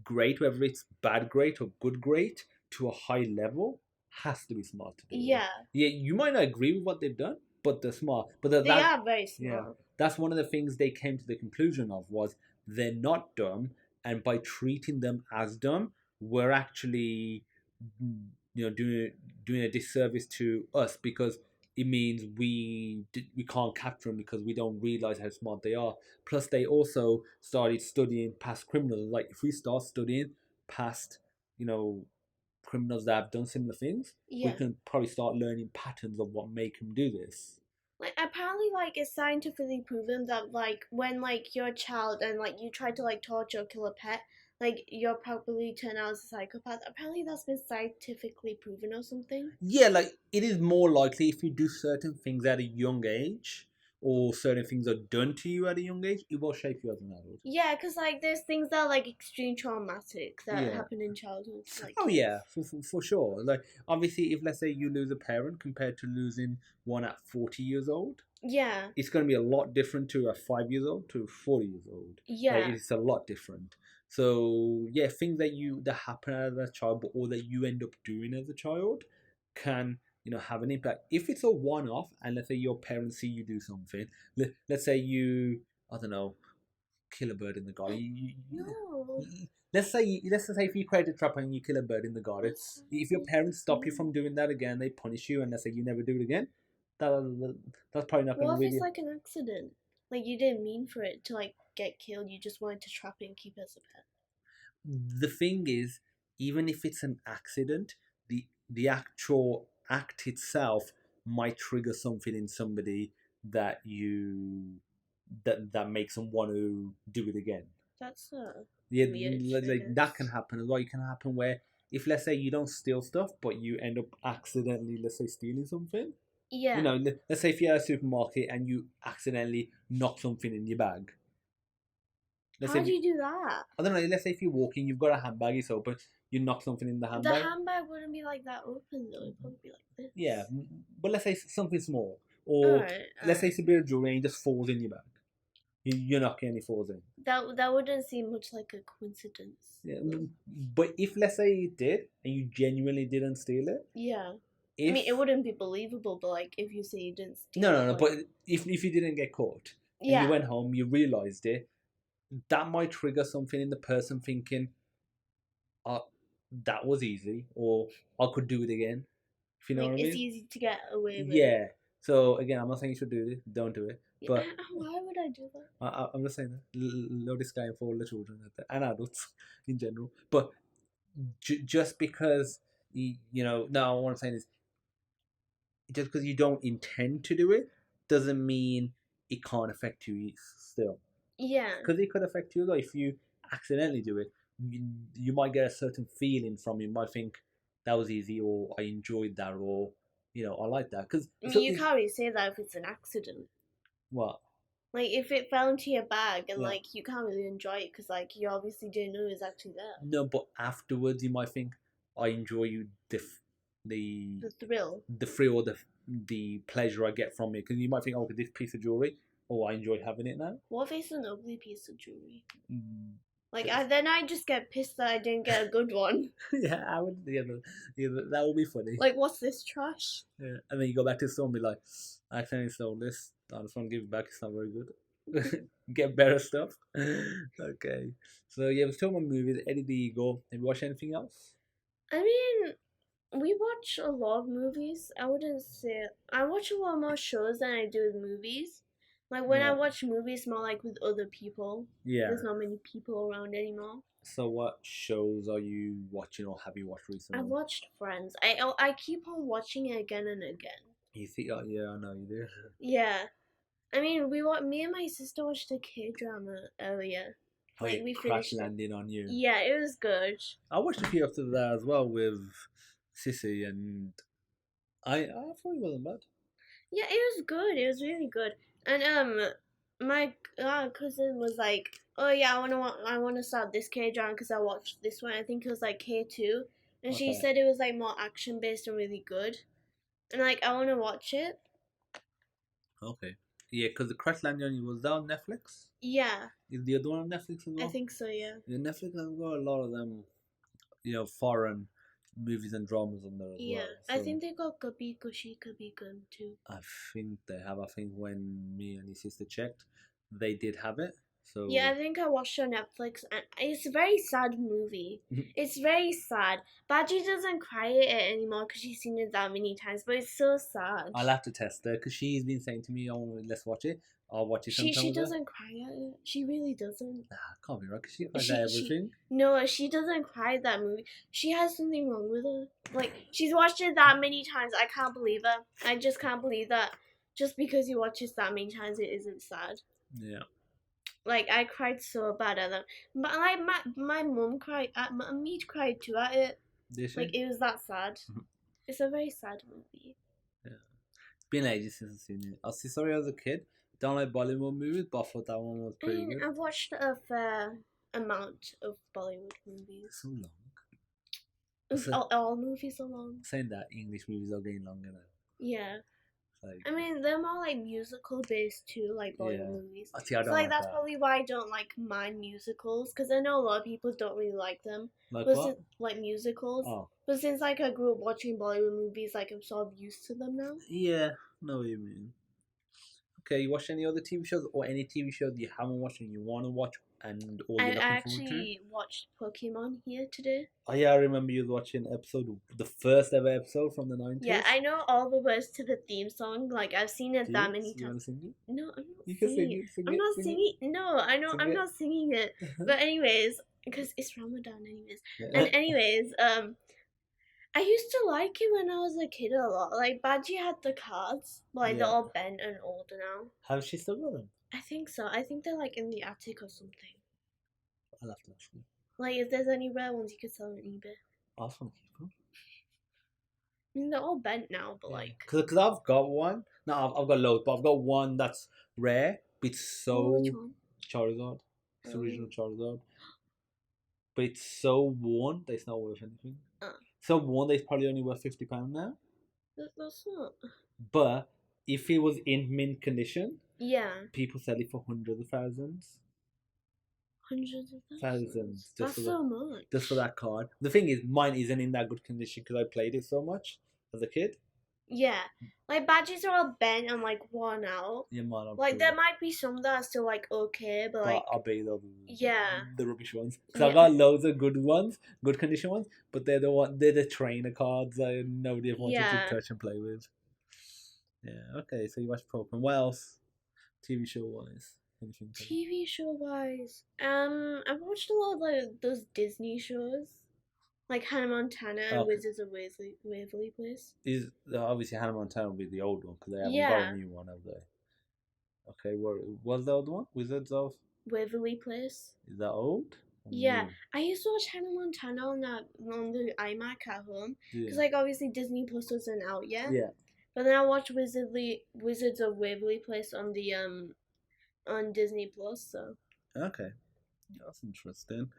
great, whether it's bad great or good great, to a high level, has to be smart to do it. Yeah, Yeah, you might not agree with what they've done, but they're smart. But they are very yeah, smart. that's one of the things they came to the conclusion of was they're not dumb, and by treating them as dumb, we're actually doing a disservice to us because it means we can't capture them because we don't realize how smart they are. Plus, they also started studying past criminals. Like if we start studying past, you know, criminals that have done similar things, we Yeah. can probably start learning patterns of what make them do this. Like apparently like it's scientifically proven that like when like you're a child and like you try to like torture or kill a pet, like you'll probably turn out as a psychopath. Apparently that's been scientifically proven or something. Yeah, like it is more likely if you do certain things at a young age, or certain things are done to you at a young age, it will shape you as an adult. Yeah, because like there's things that are like extreme traumatic that Yeah. happen in childhood, like Oh kids. yeah, for sure. Like obviously, if let's say you lose a parent compared to losing one at 40 years old, Yeah. It's going to be a lot different to a 5 years old to 40 years old. Like, Yeah. it's a lot different. So yeah, things that happen as a child, or that you end up doing as a child, can have an impact. If it's a one-off, and let's say your parents see you do something, let's say you, I don't know, kill a bird in the garden. No. Let's say if you create a trap and you kill a bird in the garden, That's if your parents stop you from doing that again, they punish you, and let's say you never do it again. That that's probably not going to What if it's really. like an accident? Like you didn't mean for it to like get killed. You just wanted to trap it and keep it as a pet. The thing is, even if it's an accident, the actual act itself might trigger something in somebody that makes them want to do it again. That's Yeah, weird, I like that can guess. happen as well. It can happen where, if let's say you don't steal stuff, but you end up accidentally, let's say, stealing something. Yeah. Let's say if you're at a supermarket and you accidentally knock something in your bag. Let's say How do you do that? I don't know. Let's say if you're walking, you've got a handbag, it's open. You knock something in the The handbag. handbag wouldn't be like that open though. It'd probably be like this. Yeah, but let's say something small, or Alright, let's say alright. it's a bit of jewelry and it just falls in your bag. You're knocking and it falls in. That wouldn't seem much like a coincidence. Yeah, but if let's say you did and you genuinely didn't steal it, Yeah. if I mean, it wouldn't be believable, but like if you say you didn't steal no, it, no, no. like, But if you didn't get caught and you yeah, went home, you realized it, that might trigger something in the person thinking, "Oh, that was easy," or "I could do it again." If you know like what I it's mean? easy to get away with. Yeah. So again, I'm not saying you should do it. Don't do it. Yeah, But why would I do that? I'm just saying that no disclaimer for all the children out there and adults in general. But just because no, what I'm saying is, just because you don't intend to do it doesn't mean it can't affect you still. Yeah. Because it could affect you. Like, if you accidentally do it, you might get a certain feeling from it. You might think that was easy, or I enjoyed that, or I like that. Because I mean, you can't really say that if it's an accident. what? Like if it fell into your bag and Yeah. like you can't really enjoy it because like you obviously didn't know it was actually there. No, but afterwards you might think, I enjoy the The thrill. the thrill, or the pleasure I get from it. Because you might think, oh, this piece of jewelry, oh, I enjoy having it now. What if it's an ugly piece of jewelry? Mm. Like then I just get pissed that I didn't get a good one. Yeah, I would. Yeah, that would be funny. Like what's this trash? Yeah. And then you go back to the store and be like, I accidentally stole this. I just want to give it back. It's not very good. Get better stuff. Okay. So yeah, we're talking about movies. Eddie the Eagle. Have you watched anything else? I mean, we watch a lot of movies. I wouldn't say I watch a lot more shows than I do with movies. Like when I Yeah. watch movies, more like with other people. Yeah. There's not many people around anymore. So what shows are you watching, or have you watched recently? I watched Friends. I keep on watching it again and again. You see? Oh, yeah, I know you do. Yeah. I mean, me and my sister watched a K drama earlier. Like we Crash finished it. Landing on You. Yeah, it was good. I watched a few after that as well with Sissy, and I thought it wasn't bad. Yeah, it was good. It was really good. And my cousin was like, "Oh yeah, I wanna start this K drama because I watched this one. I think it was like K2, and she Okay. said it was like more action based and really good. And like I wanna watch it. Okay. Yeah, because the Crash Landing on You, was that on Netflix? Yeah, Is the other one on Netflix as well? I think so. Yeah. Yeah, Netflix has got a lot of them, foreign movies and dramas on there as Yeah, well. I So think they got Kabhi Kushi Kabhi Gum too. I think they have. I think when me and his sister checked, they did have it. So Yeah, I think I watched it on Netflix, and it's a very sad movie. It's very sad. Baji doesn't cry at it anymore because she's seen it that many times, but it's so sad. I'll have to test her, because she's been saying to me, "Oh, let's watch it." I'll watch it sometime. She doesn't cry at it. She really doesn't. Nah, can't be right, because she cries at everything. No, she doesn't cry at that movie. She has something wrong with her. Like she's watched it that many times. I can't believe her. I just can't believe that. Just because you watch it that many times, it isn't sad. Yeah. Like I cried so bad at them, but like my mum cried at me cried too at it. Did she? Like it was that sad. It's a very sad movie. Yeah. It's been ages since I've seen it. I see. Sorry, as a kid, don't like Bollywood movies, but I thought that one was pretty good. I've watched a fair amount of Bollywood movies. So long. All movies are long. Saying that, English movies are getting longer now. Yeah. Like, I mean, they're more like musical based too, like Bollywood yeah. movies. See, I So don't like like that's that. probably why I don't like mind musicals, because I know a lot of people don't really like them. Like But what? since like musicals, Oh, but since like I grew up watching Bollywood movies, like I'm sort of used to them now. yeah. Know what you mean. Okay, you watch any other TV shows or any TV show that you haven't watched and you want to watch and or I you're looking forward to? actually watched Pokemon here today. Oh yeah, I remember you was watching the first ever episode from the Yeah, 90s. I know all the words to the theme song. Like I've seen it Do that you? many You want times. to sing it? No, I'm not You can singing sing it. it, sing I'm it, not sing singing. No, I know. Sing I'm it. not singing it. But anyways, because it's Ramadan, anyways. And Yeah. anyways, I used to like it when I was a kid a lot. Like Baji had the cards, but like they're Yeah. all bent and older now. Have she still got them? I think so. I think they're like in the attic or something. I'll have to ask you. Like if there's any rare ones, you could sell on eBay. I just want to keep them. I mean, they're all bent now, but Yeah. like. Cause I've got one. No, I've got loads, but I've got one that's rare. But it's Oh, which so one? Charizard. It's Oh. original Charizard. But it's so worn that it's not worth anything. Oh. So worn that it's probably only worth £50 now. That's not. But if it was in mint condition, Yeah. people sell it for hundreds of thousands. Hundreds of Thousands. That's so much. Just for that card. The thing is, mine isn't in that good condition because I played it so much as a kid. Yeah. Like badges are all bent and like worn out. Yeah, mine are Like cool. there might be some that are still like okay, but like I'll bet you yeah. the rubbish ones. Because Yeah. I've got loads of good ones, good condition ones, but they're the trainer cards that nobody ever wanted Yeah. to touch and play with. Yeah, okay, so you watch Pokemon. What else? TV show wise? Anything? TV show wise, I've watched a lot of like those Disney shows, like Hannah Montana and Okay. Wizards of Waverly Place. Is obviously Hannah Montana will be the old one because they haven't got Yeah. a new one, have they? Okay, what was the old one? Wizards of Waverly Place. Is that old? Or Yeah, new? I used to watch Hannah Montana on the iMac at home because Yeah. like obviously Disney Plus wasn't out yet. Yeah. But then I watched Wizards of Waverly Place on the on Disney Plus. So Okay, that's interesting.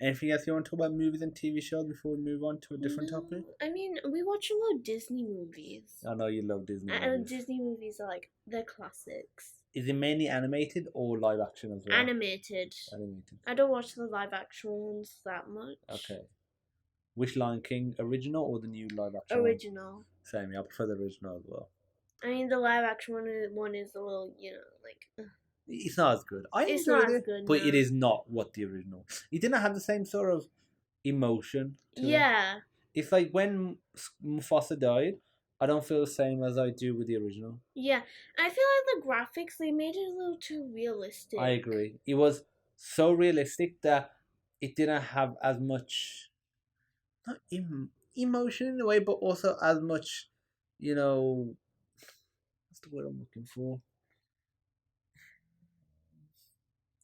Anything else you want to talk about movies and TV shows before we move on to a different No, topic? I mean, we watch a lot of Disney movies. I know you love Disney And movies. Disney movies are like they're classics. Is it mainly animated or live action as well? Animated. Animated. I don't watch the live action ones that much. Okay. Which Lion King, original or the new live action? Original. One? Same, I prefer the original as well. I mean, the live action one is a little, like. It's not as good. I It's enjoyed not as it, good, but no. it is not what the original. It didn't have the same sort of emotion to it. Yeah. It's like when Mufasa died, I don't feel the same as I do with the original. Yeah. I feel like the graphics, they made it a little too realistic. I agree. It was so realistic that it didn't have as much not emotion in a way, but also as much, what's the word I'm looking for?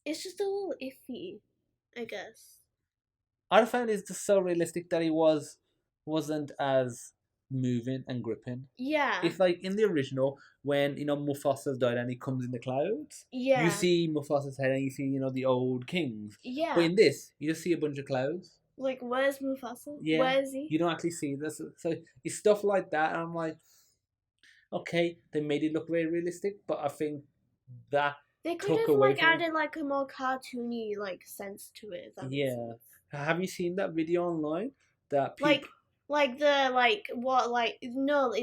It's just a little iffy, I guess. I found it's just so realistic that it wasn't as moving and gripping. Yeah. It's like in the original when Mufasa's died and he comes in the clouds. Yeah. You see Mufasa's head and you see the old kings. Yeah. But in this, you just see a bunch of clouds. Like, where's Mufasa? Yeah. Where is he? You don't actually see this. So it's stuff like that, and I'm like, okay, they made it look very realistic, but I think that They could took have away like from it. added like a more cartoony like sense to it. If that makes Yeah. sense. Have you seen that video online? That people, It's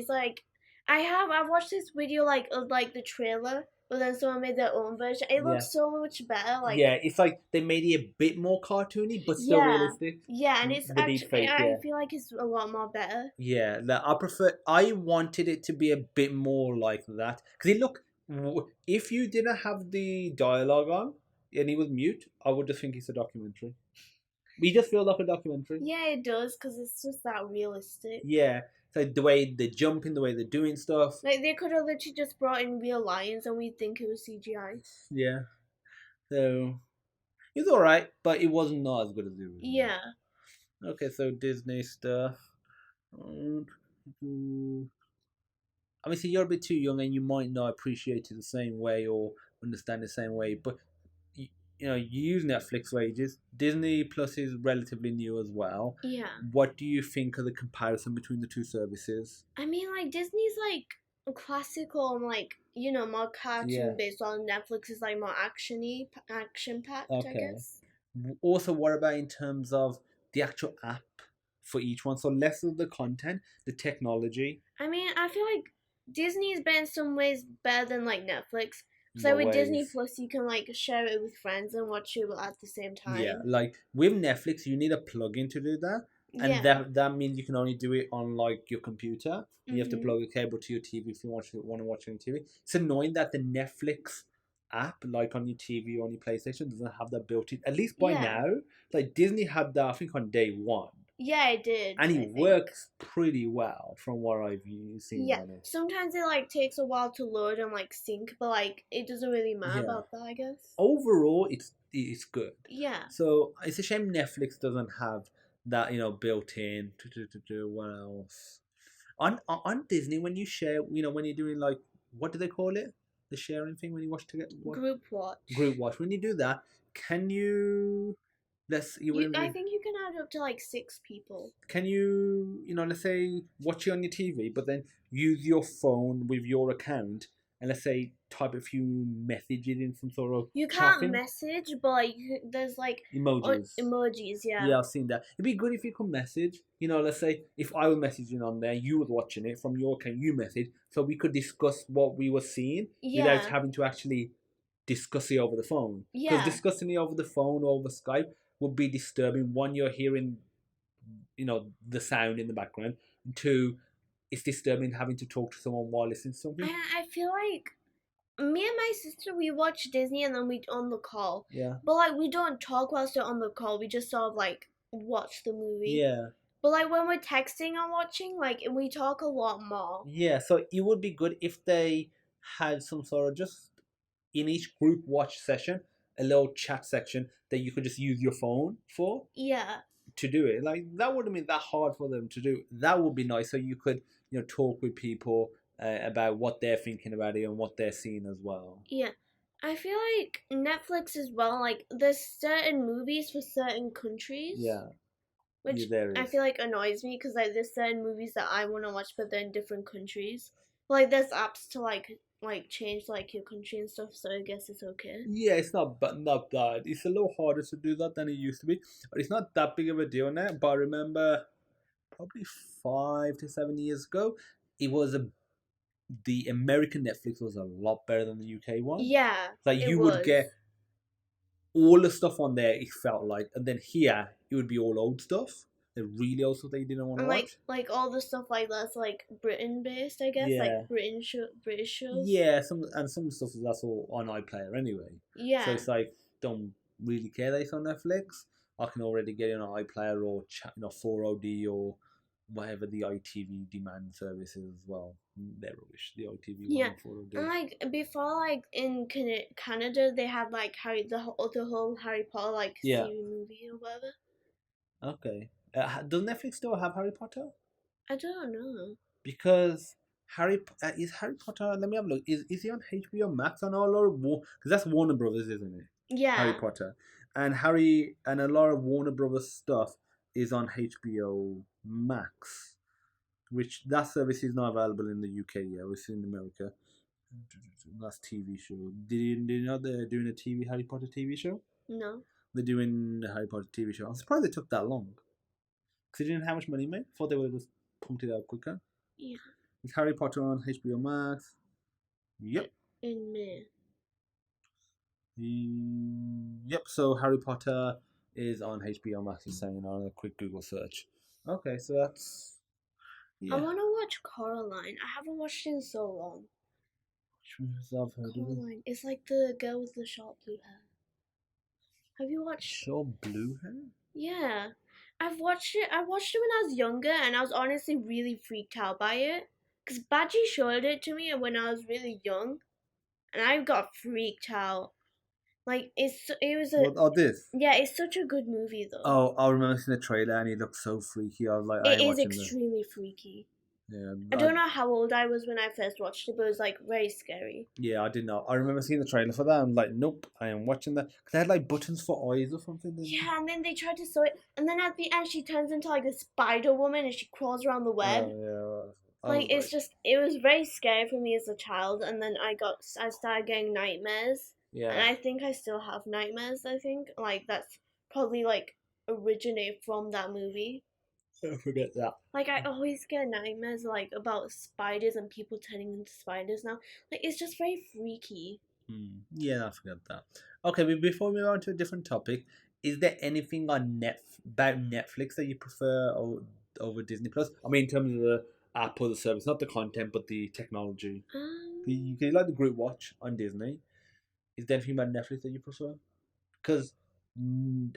like I've watched this video like of like the trailer, but then someone made their own version. It looks so much better. Like yeah, it's like they made it a bit more cartoony, but still Yeah. realistic. yeah, and it's The actually deepfake, I yeah. feel like it's a lot more better. Yeah, I wanted it to be a bit more like that because if you didn't have the dialogue on and he was mute, I would just think it's a documentary. We just feel like a documentary. Yeah, it does because it's just that realistic. Yeah, so the way they're jumping, the way they're doing stuff. Like they could have literally just brought in real lions and we'd think it was CGI. Yeah, so it's all right, but it was not as good as the original. Yeah. Okay, so Disney stuff. Obviously, you're a bit too young and you might not appreciate it the same way or understand the same way, but you use Netflix for ages. Disney Plus is relatively new as well. Yeah. What do you think of the comparison between the two services? I mean, like Disney's like classical, like more cartoon Yeah. based. While Netflix is like more actiony, action packed, I Okay. guess. Also, what about in terms of the actual app for each one? So less of the content, the technology. I mean, I feel like Disney's been in some ways better than like Netflix. In So what with Disney ways? Plus, you can like share it with friends and watch it at the same Yeah, time. like with Netflix, you need a plugin to do that, and Yeah. that means you can only do it on like your computer. You have to Mhm. plug a cable to your TV if you want to watch it on TV. It's annoying that the Netflix app, like on your TV or on your PlayStation, doesn't have that built in. At least by Yeah. now, like Disney had that, I think, on day one, Yeah, it did. and it I think. works pretty well from what I've seen Yeah. on it. Sometimes it like takes a while to load and like sync, but like it doesn't really matter Yeah. about that, I guess. Overall, it's good. Yeah. So it's a shame Netflix doesn't have that built in. What else? On Disney, when you share, when you're doing like, what do they call it? The sharing thing when you watch together. What? Group watch. Group watch. When you do that, can you? You You, wouldn't I be. think you can add up to like 6 people. Can you, let's say, watch it on your TV, but then use your phone with your account, and let's say type a few messages in some sort of You can't chatting message, but like there's like emojis. emojis. Yeah. Yeah, I've seen that. It'd be good if you could message. Let's say if I was messaging on there, you was watching it from your account, you message, so we could discuss what we were seeing without Yeah. having to actually discuss it over the phone. Because Yeah. discussing it over the phone or over Skype would be disturbing. One, you're hearing, the sound in the background. And two, it's disturbing having to talk to someone while listening to something. I feel like me and my sister we watch Disney and then we on the call. Yeah. But like we don't talk whilst we're on the call. We just sort of like watch the movie. Yeah. But like when we're texting and watching, like we talk a lot more. Yeah. So it would be good if they had some sort of just in each group watch session, a little chat section that you could just use your phone for Yeah. to do it. Like that wouldn't be that hard for them to do. That would be nice. So you could, talk with people about what they're thinking about it and what they're seeing as well. Yeah. I feel like Netflix as well, like there's certain movies for certain countries. Yeah, Which yeah, there I is. feel like annoys me because like there's certain movies that I want to watch, but they're in different countries. Like there's apps to like change like your country and stuff, so I guess it's okay. Yeah, it's not bad. It's a little harder to do that than it used to be, but it's not that big of a deal now. But I remember probably 5 to 7 years ago, it was the American Netflix was a lot better than the UK one. Yeah, Like it you would was. get all the stuff on there. It felt like, and then here it would be all old stuff. The really old stuff that you didn't want to And watch. like all the stuff like that's like Britain based, I guess, Yeah, like British shows. yeah. Some stuff that's all on iPlayer anyway. Yeah. So it's like don't really care that it's on Netflix. I can already get it on iPlayer or 4OD or whatever the ITV demand service is as well. They're rubbish. The ITV Yeah. one and 4OD. And like before, like in Canada, they had like the whole Harry Potter like Yeah. series movie or whatever. Okay. Does Netflix still have Harry Potter? I don't know. Because is Harry Potter? Let me have a look. Is he on HBO Max on all or because that's Warner Brothers, isn't it? Yeah. Harry Potter, and a lot of Warner Brothers stuff is on HBO Max, which that service is not available in the UK yet. It's in America. That's TV show. Did you know they're doing a Harry Potter TV show? No. They're doing the Harry Potter TV show. I'm surprised they took that long. Because they didn't have much money, mate. Thought they would have just pumped it out quicker. Yeah. Is Harry Potter on HBO Max? Yep. In May. Yep. So Harry Potter is on HBO Max. He's saying on a quick Google search. Okay, so that's I want to watch Coraline. I haven't watched it in so long. I've heard of it. Coraline. It's like the girl with the short blue hair. Have you watched? Short blue hair? Yeah. I've watched it. I watched it when I was younger, and I was honestly really freaked out by it. Cause Badgie showed it to me when I was really young, and I got freaked out. Like it was a this? yeah. It's such a good movie though. Oh, I remember seeing the trailer and it looked so freaky. I was like, I It ain't is watching this. extremely freaky. Yeah, I don't know how old I was when I first watched it, but it was like very scary. Yeah, I didn't know. I remember seeing the trailer for that. I'm like, nope, I am watching that. Cause they had like buttons for eyes or something. Yeah, and then they tried to sew it, and then at the end she turns into like a Spider Woman and she crawls around the web. Oh Like it's just it was very scary for me as a child, and then I started getting nightmares, and yeah, I think I still have nightmares. I think like that's probably like originate from that movie. I forget that. Like I always get nightmares like about spiders and people turning into spiders now. Like it's just very freaky. Yeah, I forget that. Okay, but before we move on to a different topic, is there anything on about Netflix that you prefer over Disney Plus? I mean, in terms of the app or the service, not the content, but the technology. You like the group watch on Disney. Is there anything about Netflix that you prefer? Because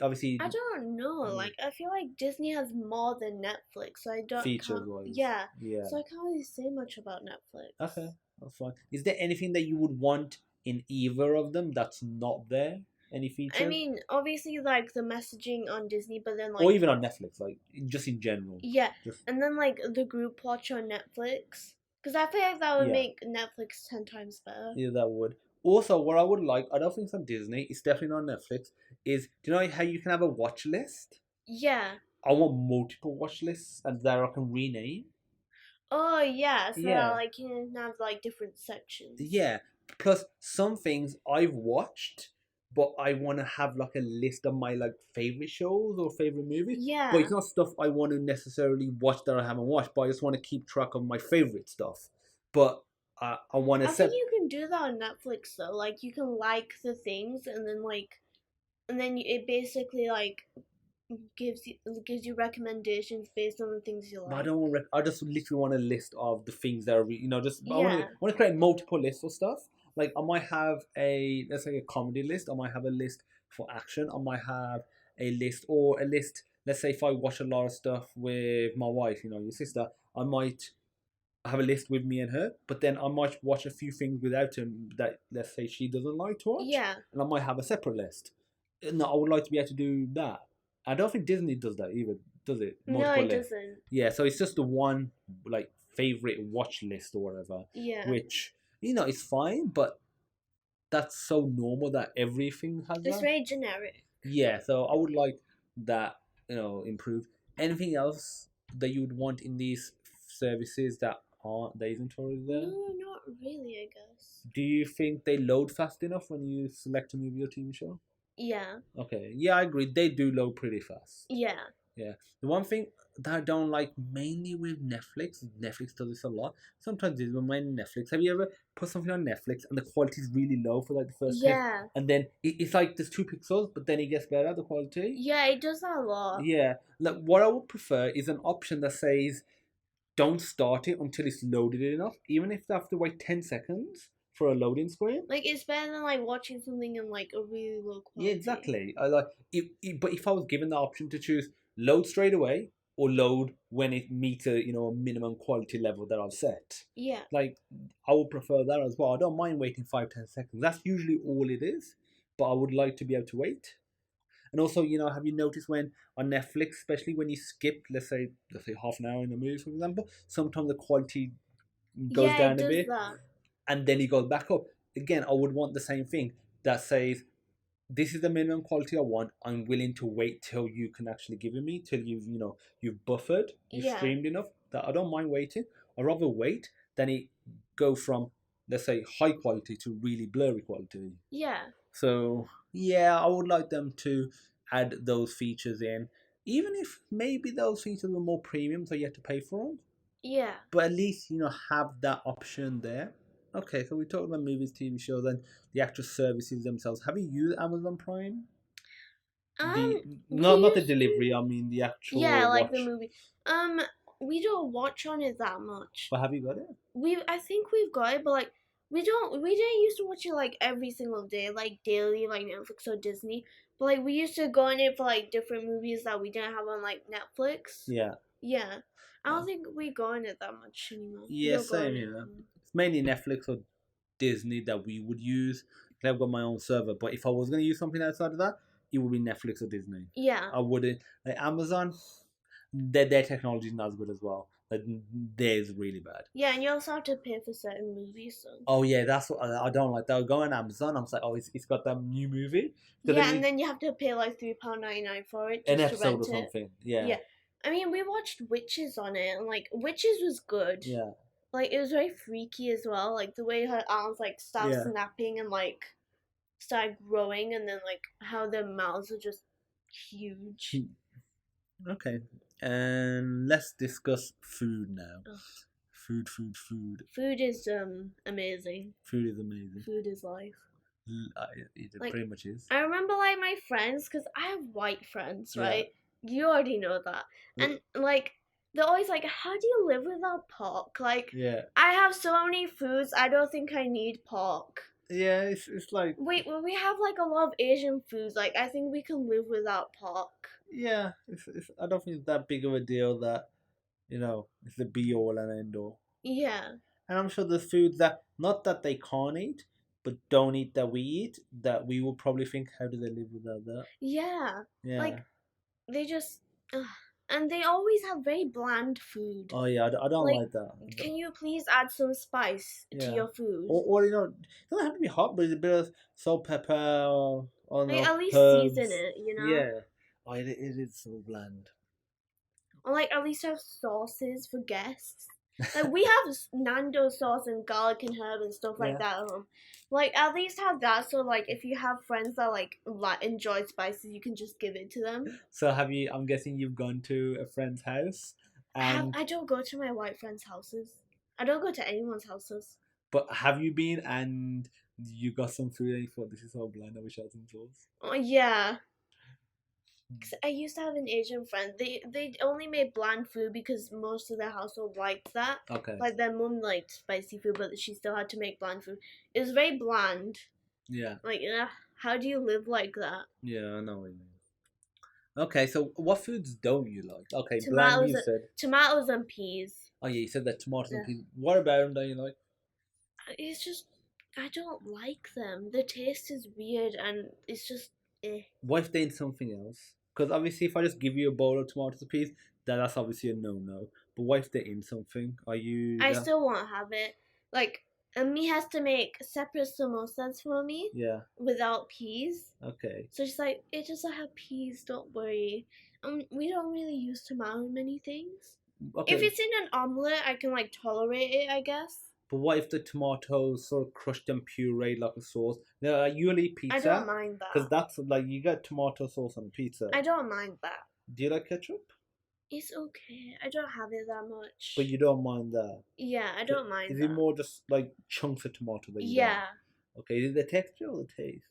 obviously, I don't know. Like I feel like Disney has more than Netflix, so I don't features can't. wise, Yeah, yeah. so I can't really say much about Netflix. Okay, that's fine. Is there anything that you would want in either of them that's not there? Any I features? mean, obviously, like the messaging on Disney, but then Or like even on Netflix, like just in general. yeah, Just and then like the group watch on Netflix, because I feel like that would yeah, make Netflix 10 times better. yeah, that would. Also, what I would like, I don't think it's on Disney. It's definitely not on Netflix. Is do you know how you can have a watch list? Yeah. I want multiple watch lists, and that I can rename. Oh yeah, so that Yeah, like you can have like different sections. yeah. Plus, some things I've watched, but I want to have like a list of my like favorite shows or favorite movies. But Yeah. it's not stuff I want to necessarily watch that I haven't watched. But I just want to keep track of my favorite stuff. But I want to I think set. you can do that on Netflix though. Like you can like the things and then it basically like gives you recommendations based on the things you But I like. don't want. I just literally want a list of the things that are. Just I want to. Yeah. I want to create multiple lists of stuff. Like I might have a let's say a comedy list. I might have a list for action. I might have a list or a list. Let's say if I watch a lot of stuff with my wife, your sister, I might have a list with me and her. But then I might watch a few things without him that let's say she doesn't like to watch, Yeah. and I might have a separate list. No, I would like to be able to do that. I don't think Disney does that either, does it? No, Multiple it lists. doesn't. Yeah, so it's just the one like favorite watch list or whatever, Yeah. which is fine, but that's so normal that everything has It's that. very generic. Yeah, so I would like that improved. Anything else that you would want in these services that isn't already there? No, not really, I guess. Do you think they load fast enough when you select a movie or TV show? Yeah. Okay, yeah, I agree. They do load pretty fast. Yeah. Yeah. The one thing that I don't like mainly with Netflix does this a lot. Sometimes it's when Netflix. Have you ever put something on Netflix and the quality is really low for like the first 10, Yeah. and then it's like there's 2 pixels, but then it gets better the quality. Yeah, it does that a lot. Yeah. Like what I would prefer is an option that says don't start it until it's loaded enough, even if they have to wait 10 seconds for a loading screen. Like it's better than like watching something in like a really low quality. Yeah, exactly. I like but if I was given the option to choose load straight away or load when it meets a minimum quality level that I've set, Yeah. like I would prefer that as well. I don't mind waiting 5-10 seconds. That's usually all it is, but I would like to be able to wait. And also, have you noticed when on Netflix, especially when you skip, let's say half an hour in a movie, for example, sometimes the quality goes Yeah, it down a does bit, that. and then it goes back up. Again, I would want the same thing that says this is the minimum quality I want. I'm willing to wait till you can actually give it me, till you've buffered, you've Yeah. streamed enough that I don't mind waiting. I'd rather wait than it go from let's say high quality to really blurry quality. Yeah. So yeah, I would like them to add those features in, even if maybe those features are more premium, so you have to pay for them. Yeah. But at least have that option there. Okay, so we talked about movies, TV shows, and the actual services themselves. Have you used Amazon Prime? The not the delivery. I mean the actual Yeah, like watch. the movie. We don't watch on it that much. But have you got it? I think we've got it, but like we didn't used to watch it like every single day, like daily, like Netflix or Disney. But like we used to go on it for like different movies that we didn't have on like Netflix. Yeah. Yeah. I don't think we go on it that much anymore. Yeah, same here. It's mainly Netflix or Disney that we would use. I've got my own server, but if I was going to use something outside of that, it would be Netflix or Disney. Yeah. I wouldn't. Like Amazon, their technology is not as good as well. Like theirs really bad. Yeah, and you also have to pay for certain movies. So. Oh yeah, that's what I don't like. They'll go on Amazon. I'm like, oh, it's got that new movie. Yeah, and then you have to pay like £3.99 for it. An Just episode to or rent something. it. Yeah. Yeah. I mean, we watched Witches on it, and like Witches was good. Yeah. Like it was very freaky as well. Like the way her arms like start Yeah. snapping and like start growing, and then like how their mouths are just huge. Okay. And let's discuss food now. Ugh. Food. Food is amazing. Food is amazing. Food is life. It Like pretty much is. I remember like my friends, because I have white friends, Yeah. right? You already know that. And like they're always like, how do you live without pork? Like Yeah. I have so many foods, I don't think I need pork. Yeah, it's like Wait, well, we have like a lot of Asian foods. Like I think we can live without pork. yeah, it's I don't think it's that big of a deal that it's the be all and end all. Yeah. And I'm sure there's foods that not that they can't eat, but don't eat that we eat that we will probably think how do they live without that? Yeah. Yeah. Like they just and they always have very bland food. Oh yeah, I don't like that. Can you please add some spice to Yeah. your food? Or it doesn't have to be hot, but it's a bit of salt, pepper, or Like at least herbs. season it, you know? Yeah. Oh, it is so bland. Or like at least have sauces for guests. Like we have Nando sauce and garlic and herb and stuff like Yeah. that at home. Like at least have that, so like if you have friends that like enjoy spices, you can just give it to them. So have you? I'm guessing you've gone to a friend's house, and I don't go to my white friends' houses. I don't go to anyone's houses. but have you been and you got some food and you thought this is so bland? I wish I had some sauce. Oh yeah. 'Cause I used to have an Asian friend. They only made bland food because most of their household liked that. Okay. Like their mum liked spicy food, but she still had to make bland food. It was very bland. Yeah. Like, how do you live like that? Yeah, I know what you mean. Okay, so what foods don't you like? Okay, bland Tomatoes, you said. tomatoes and peas. Oh yeah, you said that tomatoes and Yeah. peas. What about them don't you like? It's just I don't like them. The taste is weird, and it's just eh. What if they in something else? Because obviously, if I just give you a bowl of tomatoes and peas, then that's obviously a no-no. But what if they're in something? Are you? I still won't have it. Like, me has to make separate samosas for me Yeah. without peas. Okay. So she's like, it doesn't have peas, don't worry. We don't really use tomato in many things. Okay. If it's in an omelette, I can like tolerate it, I guess. But what if the tomatoes sort of crushed and pureed like a sauce? Now, you eat pizza? I don't mind Because that. that's like you get tomato sauce on pizza. I don't mind that. Do you like ketchup? It's okay. I don't have it that much. But you don't mind that. Yeah, I don't mind Is that. it more just like chunks of tomato that you Yeah. don't? Okay, is it the texture or the taste?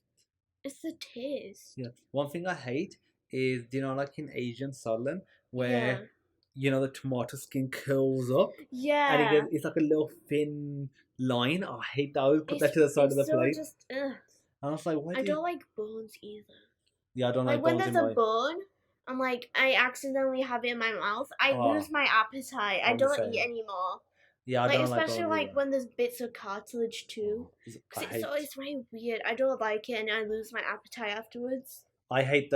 It's the taste. Yeah. One thing I hate is, like in Asian salad, Yeah. where the tomato skin curls up Yeah. and it's like a little thin line. I hate that. I always put that to the side of the so plate. Just, And I was like, why I don't like bones either. Yeah, I don't like when bones there's in a my... bone, I'm like, I accidentally have it in my mouth, I lose my appetite. I I'm the don't same. eat anymore. Yeah, I Like don't like especially bones like either. when there's bits of cartilage too. I hate... It's very weird. I don't like it, and I lose my appetite afterwards. I hate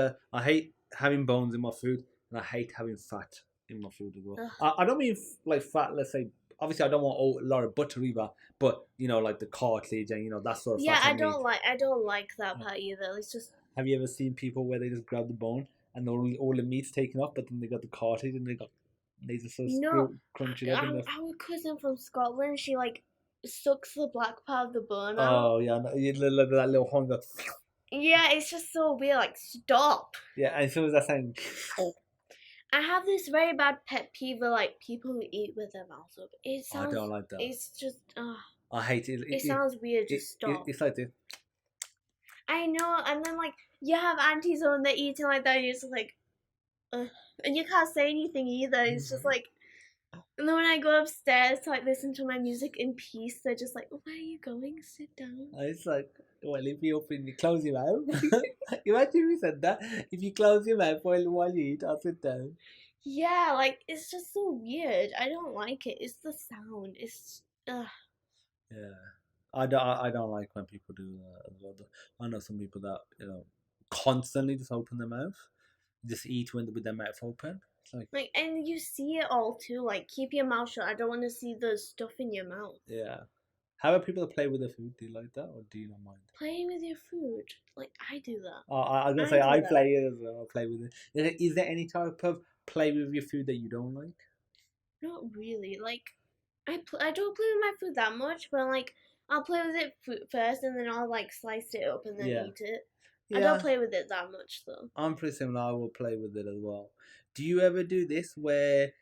having bones in my food, and I hate having fat in my food as well. I don't mean like fat. Let's say, obviously, I don't want a lot of butter either, but like the cartilage and that sort of Yeah, fat. I don't like that part either. It's just. Have you ever seen people where they just grab the bone and all the meat's taken off, but then they got the cartilage and they just sort of crunch it up? Our cousin from Scotland, she like sucks the black part of the bone out. Oh yeah, that little horn goes. Yeah, it's just so weird. Like, stop. Yeah, and as soon as that sound. I have this very bad pet peeve of like people who eat with their mouths open. It sounds. I don't like that. It's just. I hate it. It sounds weird. Just stop. It's like this. I know, and then like you have aunties when they're eating like that, and you're just like, and you can't say anything either. It's just like. And then when I go upstairs to like listen to my music in peace, they're just like, "Where are you going? Sit down." It's like, well, if you close your mouth. Imagine if you said that. If you close your mouth while you eat, I'll sit down. Yeah, like it's just so weird. I don't like it. It's the sound. It's Yeah, I don't like when people do that as well. I know some people that constantly just open their mouth, just eat with their mouth open. Like, and you see it all too. Like, keep your mouth shut. I don't want to see the stuff in your mouth. Yeah. How about people that play with their food? Do you like that, or do you not mind? Playing with your food, like I do that. I was gonna say I play it as well. I play with it. Is there any type of play with your food that you don't like? Not really. Like, I don't play with my food that much, but like, I'll play with it first, and then I'll like slice it up and then Yeah. eat it. I don't Yeah, play with it that much though. I'm pretty similar. I will play with it as well. Do you ever do this where,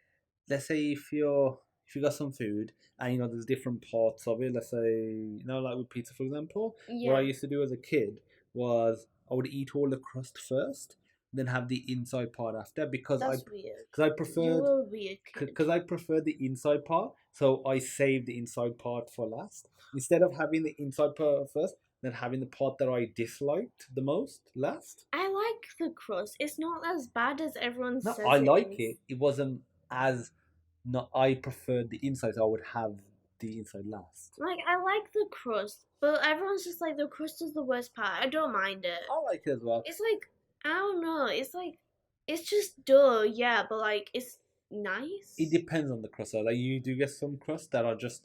let's say, if you got some food and there's different parts of it. Let's say like with pizza, for example. What I Yeah, used to do as a kid was I would eat all the crust first, then have the inside part after that's weird. because I You're preferred a weird kid. because I preferred the inside part, so I saved the inside part for last instead of having the inside part first, then having the part that I disliked the most last. I like the crust. It's not as bad as everyone No, I says it like is. it. It wasn't as not. I preferred the inside, so I would have the inside last. Like, I like the crust, but everyone's just like the crust is the worst part. I don't mind it. I like it as well. It's like, I don't know. It's like, it's just dough, yeah, but like it's nice. It depends on the crust. Like you do get some crusts that are just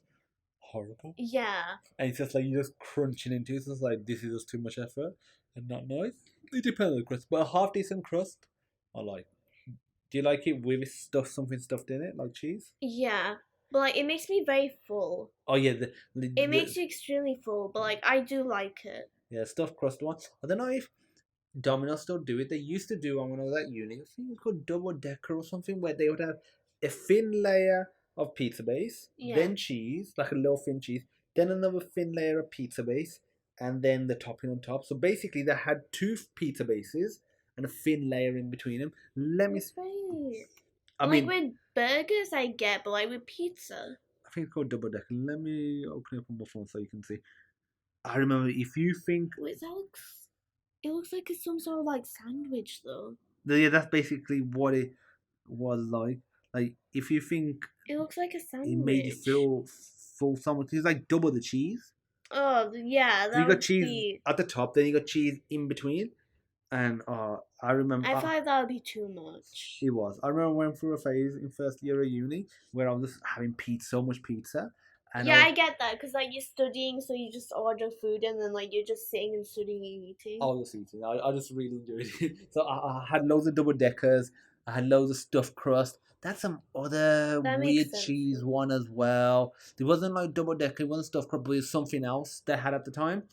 horrible, Yeah, and it's just like you're just crunching into it. So it's like this is just too much effort and not nice. It depends on the crust, but a half decent crust, I like. Do you like it with something stuffed in it, like cheese? yeah, but like it makes me very full. Oh yeah, It makes you extremely full, but like I do like it. yeah stuffed crust one. I don't know if Domino's still do it. They used to do one when I was at uni. I think it's called double decker or something, where they would have a thin layer of pizza base, Yeah, then cheese, like a little thin cheese, then another thin layer of pizza base, and then the topping on top. So basically, they had two pizza bases and a thin layer in between them. Let me. that's right. I Like mean, with burgers, I get, but like with pizza, I think it's called double decker. Let me open it up on my phone so you can see. I remember if you think, wait, that looks. It looks like it's some sort of like sandwich though. yeah, that's basically what it was like. Like if you think It looks like a it made you sandwich. feel full stomach. It's like double the cheese. Oh yeah, So you that got would cheese be. at the top, then you got cheese in between, and I remember I feel like that would be too much. it was. I remember I went through a phase in first year of uni where I was just having pizza, so much pizza, and Yeah, I get that because like you're studying, so you just order food and then like you're just sitting and studying and eating. I was eating. I just really enjoyed it. So I had loads of double deckers. I had loads of stuffed crust. That's some other That makes weird sense. cheese one as well. There wasn't like double decker, it wasn't stuffed crust, but it was something else they had at the time.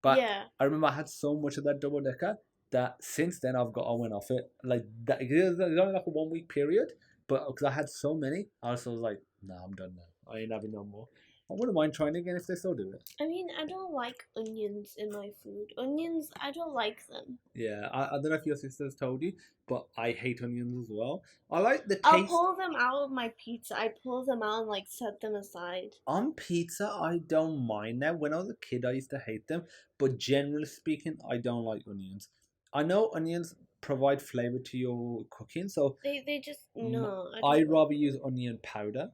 But Yeah. I remember I had so much of that double decker that since then I went off it. Like that, it was only like a 1 week period, but because I had so many, I was like, nah, I'm done now. I ain't having no more. I wouldn't mind trying again if they still do it. I mean, I don't like onions in my food. Onions, I don't like them. Yeah, I don't know if your sisters told you, but I hate onions as well. I like the I'll taste. pull them out of my pizza. I pull them out and like set them aside. On pizza, I don't mind them. When I was a kid, I used to hate them, but generally speaking, I don't like onions. I know onions provide flavor to your cooking, so They just no. I I'd don't like rather use them. onion powder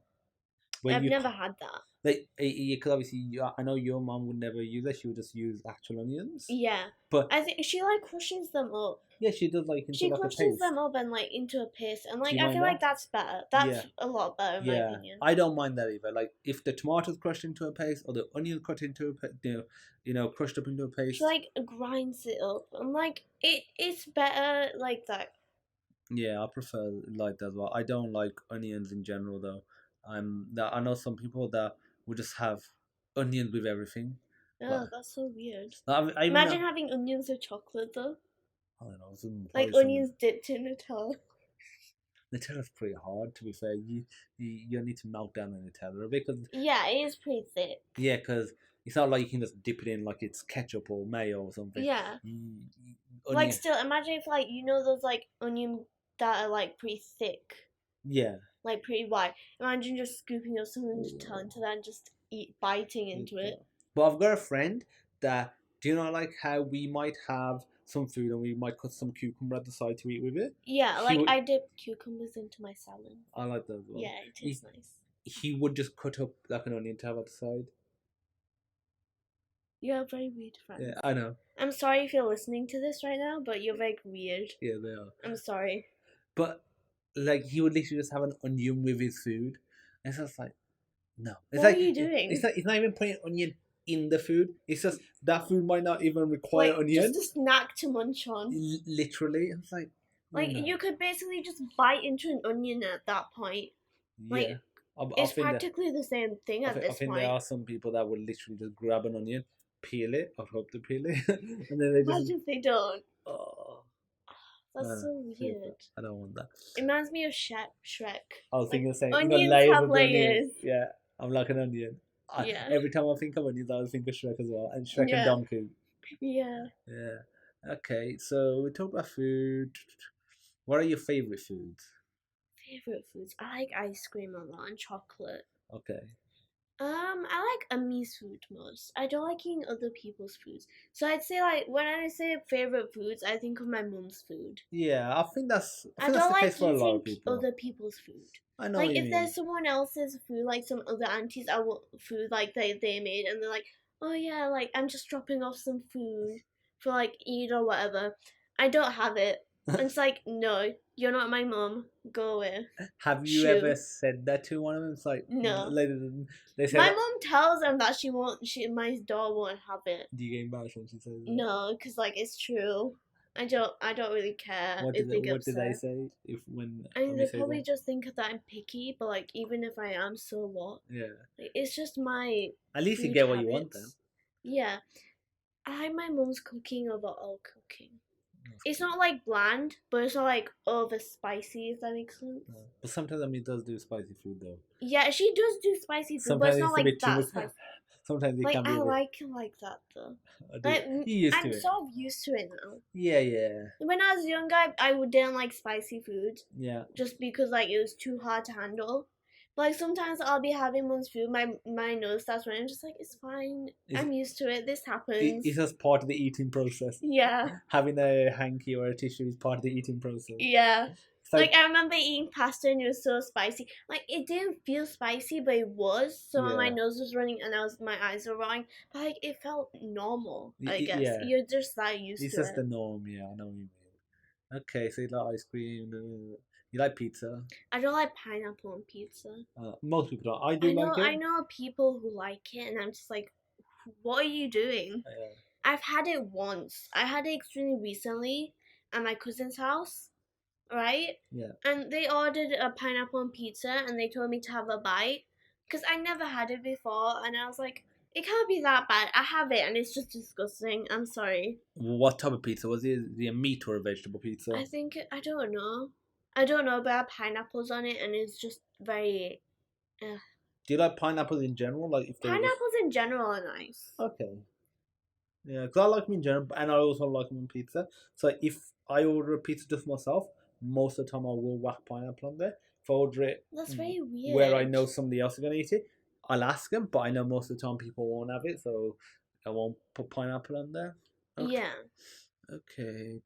when I've you never had that. like because obviously I know your mom would never use it. She would just use actual onions. Yeah, But I think she like crushes them up. yeah, she does like into She like a crushes paste. them up and like into a paste, and Do like you I mind feel like that? that's better. Yeah. That's a lot better in my Yeah, opinion. I don't mind that either. Like if the tomatoes crushed into a paste or the onion cut into a crushed up into a paste. She like grinds it up. I'm like it's better like that. Yeah, I prefer like that as well. I don't like onions in general though. I know some people that would just have onions with everything. Oh, that's so weird. I even Imagine know, having onions with chocolate though. I don't know, Like probably onions dipped in Nutella. Nutella's pretty hard to be fair. You need to melt down the Nutella a bit because Yeah, it is pretty thick. yeah, because it's not like you can just dip it in like it's ketchup or mayo or something. Yeah. Onion, Like still, imagine if like you know those like onion that are like pretty thick, yeah. like pretty wide. Imagine just scooping up some Nutella into that and just biting into it. But I've got a friend that do you know like how we might have some food and we might cut some cucumber at the side to eat with it? Yeah, He like would- I dip cucumbers into my salad. I like that as well. Yeah, it tastes nice. He would just cut up like an onion to have at the side. You have very weird friends. Yeah, I know. I'm sorry if you're listening to this right now, but you're very weird. Yeah, they are. I'm sorry. But like he would literally just have an onion with his food. And it's just like no. It's What like, are you doing? It's not even putting onion in the food. It's just that food might not even require Like, onion. just a snack to munch on. Literally. It's like Like No. you could basically just bite into an onion at that point. Yeah. Like I it's think that practically the same thing at I this think there point. are some people that would literally just grab an onion, peel it, I hope to peel it, and then they just Imagine if they don't. oh, That's so weird. I don't want that. It reminds me of Shrek. I was Like thinking the same, onions layers have of onions. layers. Yeah, I'm like an onion. Yeah. Every time I think of onions, I always think of Shrek as well, and Shrek and Yeah. Donkey. Yeah. Yeah. Okay, so we talked about food. What are your favorite foods? Favorite foods. I like ice cream a lot and chocolate. Okay. I like Ami's food most. I don't like eating other people's foods. So I'd say like when I say favorite foods, I think of my mom's food. Yeah, I I think that's don't the case like for a lot eating of people. other people's food. I know what Like you if mean. there's someone else's food, like some other aunties, I want food like they made, and they're like, oh yeah, like I'm just dropping off some food for like eat or whatever. I don't have it. And it's like, no, you're not my mom. Go away. Have you ever Shoo. said that to one of them? It's like No. they said, My mom tells them that she won't. My dog won't have it. "Do you get embarrassed when she says that?" No, because like it's true. I don't really care if they get What did they upset. say if when I mean, you they say probably that? just think that I'm picky, but like even if I am, so what? Yeah. Like, it's just my At least you food get what you want then. habits. Yeah, I like my mom's cooking over all cooking. That's It's good. not like bland, but it's not like over spicy. If that makes sense. Yeah. But sometimes does do spicy food though. Yeah, she does do spicy food, but Sometimes it's not it's a like bit too that much. spicy. Sometimes it Like can be I a bit. like that though. I do. Like You used to I'm it. sort of used to it now. Yeah, yeah, When I was younger, I didn't like spicy food yeah. just because like it was too hard to handle. But like sometimes I'll be having one's food, my nose starts running. I'm just like it's fine. It's, I'm used to it. This it's happens. just part of the eating process. Yeah, Having a hanky or a tissue is part of the eating process. yeah. It's Like I remember eating pasta and it was so spicy. Like it didn't feel spicy, but it was. So my yeah, nose was running and my eyes were running. But like it felt normal. I guess yeah. you're just that used It's to just it. the norm. Yeah, I know what you mean. Okay, so you like ice cream. You like pizza. I don't like pineapple on pizza. Most people don't. I do like it. I know people who like it, and I'm just like, what are you doing? Uh, I've had it once. I had it extremely recently at my cousin's house, right? yeah. And they ordered a pineapple on pizza, and they told me to have a bite because I never had it before, and I was like, it can't be that bad. I have it, and it's just disgusting. I'm sorry. What type of pizza was it? Is it a meat or a vegetable pizza? I think I don't know. I don't know, but I have pineapples on it, and it's just very. Do you like pineapples in general? Like if they were just Pineapples in general are nice. okay. Yeah, because I like them in general, and I also like them in pizza. So if I order a pizza just myself, most of the time I will whack pineapple on there. If I order it That's very weird. where I know somebody else is going to eat it, I'll ask them, but I know most of the time people won't have it, so I won't put pineapple on there. Okay. Yeah. Okay.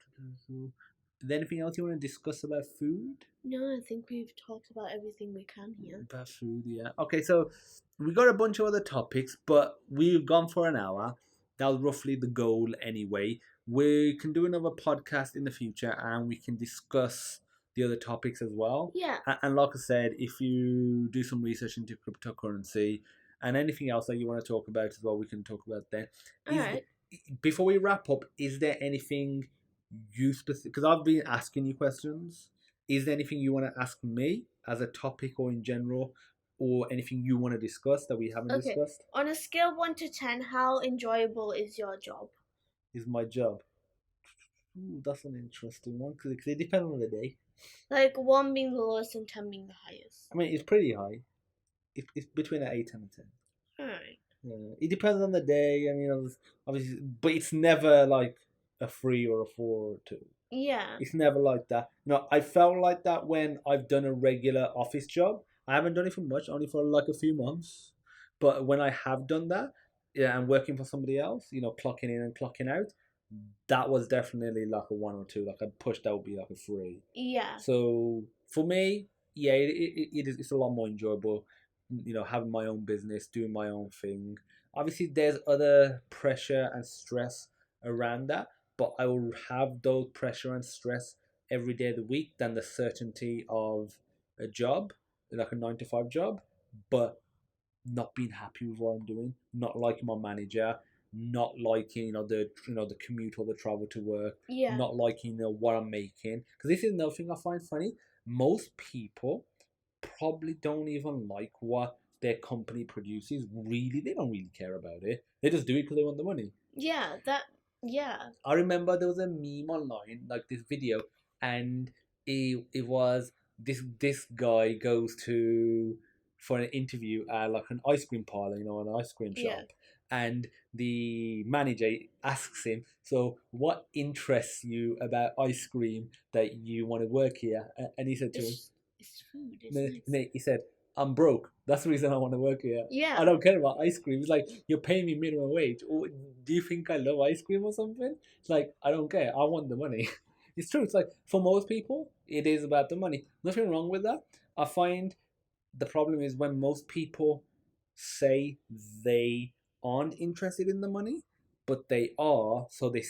Is there anything else you want to discuss about food? No, I think we've talked about everything we can here. About food, yeah. Okay, so we got a bunch of other topics, but we've gone for an hour. That was roughly the goal anyway. We can do another podcast in the future and we can discuss the other topics as well. Yeah. And like I said, if you do some research into cryptocurrency and anything else that you want to talk about as well, we can talk about then. Alright. Before we wrap up, is there anything you specific? Because I've been asking you questions. Is there anything you want to ask me as a topic or in general, or anything you want to discuss that we haven't discussed? On a scale of 1 to 10, how enjoyable is your job? Is my job? Ooh, that's an interesting one because it depends on the day. Like 1 being the lowest and 10 being the highest. I mean, it's pretty high. It's between an 8 and a 10. Alright. Yeah. It depends on the day, and obviously, but it's never like a 3 or a 4 or 2. Yeah. It's never like that. No, I felt like that when I've done a regular office job. I haven't done it for much, only for like a few months. But when I have done that, yeah, and working for somebody else, clocking in and clocking out, that was definitely like a 1 or 2. Like I'd push that would be like a 3. Yeah. So for me, yeah, it's a lot more enjoyable, having my own business, doing my own thing. Obviously, there's other pressure and stress around that, but I will have those pressure and stress every day of the week than the certainty of a job, like a 9 to 5 job, but not being happy with what I'm doing, not liking my manager, not liking the commute or the travel to work, Yeah. not liking what I'm making. Because this is another thing I find funny. Most people probably don't even like what their company produces. Really, they don't really care about it. They just do it because they want the money. Yeah, yeah. I remember there was a meme online, like this video, and it was this guy goes to for an interview at like an ice cream parlor, an ice cream Yeah. shop, and the manager asks him, "So, what interests you about ice cream that you want to work here?" And he said to him, It's food, it's no, nice. no, he said, "I'm broke. That's the reason I want to work here. Yeah. I don't care about ice cream." It's like, you're paying me minimum wage. Or do you think I love ice cream or something? It's like, I don't care. I want the money. It's true. It's like, for most people, it is about the money. Nothing wrong with that. I find the problem is when most people say they aren't interested in the money, but they are. So they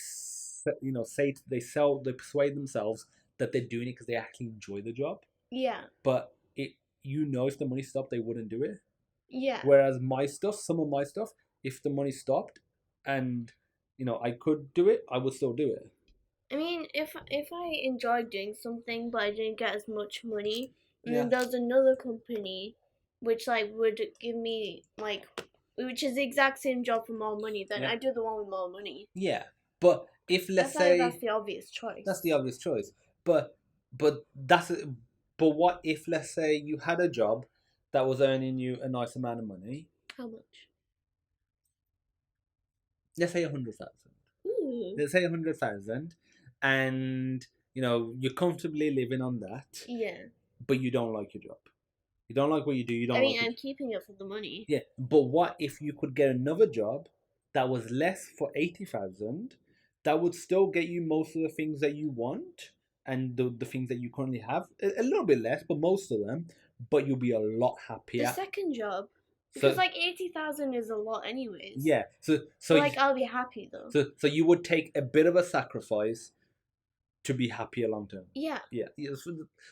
persuade themselves that they're doing it because they actually enjoy the job. Yeah. But if the money stopped, they wouldn't do it. Yeah. Whereas some of my stuff, if the money stopped and I could do it, I would still do it. I mean, if I enjoyed doing something but I didn't get as much money, and Yeah. then there's another company which would give me which is the exact same job for more money, then Yeah. I do the one with more money. Yeah, but if let's say that's the obvious choice. That's the obvious choice. But what if, let's say, you had a job that was earning you a nice amount of money? How much? Let's say 100,000. Ooh. Let's say 100,000, and you're comfortably living on that. Yeah. But you don't like your job. You don't like what you do. You don't. I'm keeping it for the money. Yeah, but what if you could get another job that was less for 80,000? That would still get you most of the things that you want and the things that you currently have. A little bit less, but most of them. But you'll be a lot happier. The second job, because 80,000 is a lot, anyways. Yeah. So I'll be happy though. So you would take a bit of a sacrifice to be happier long term. Yeah. Yeah.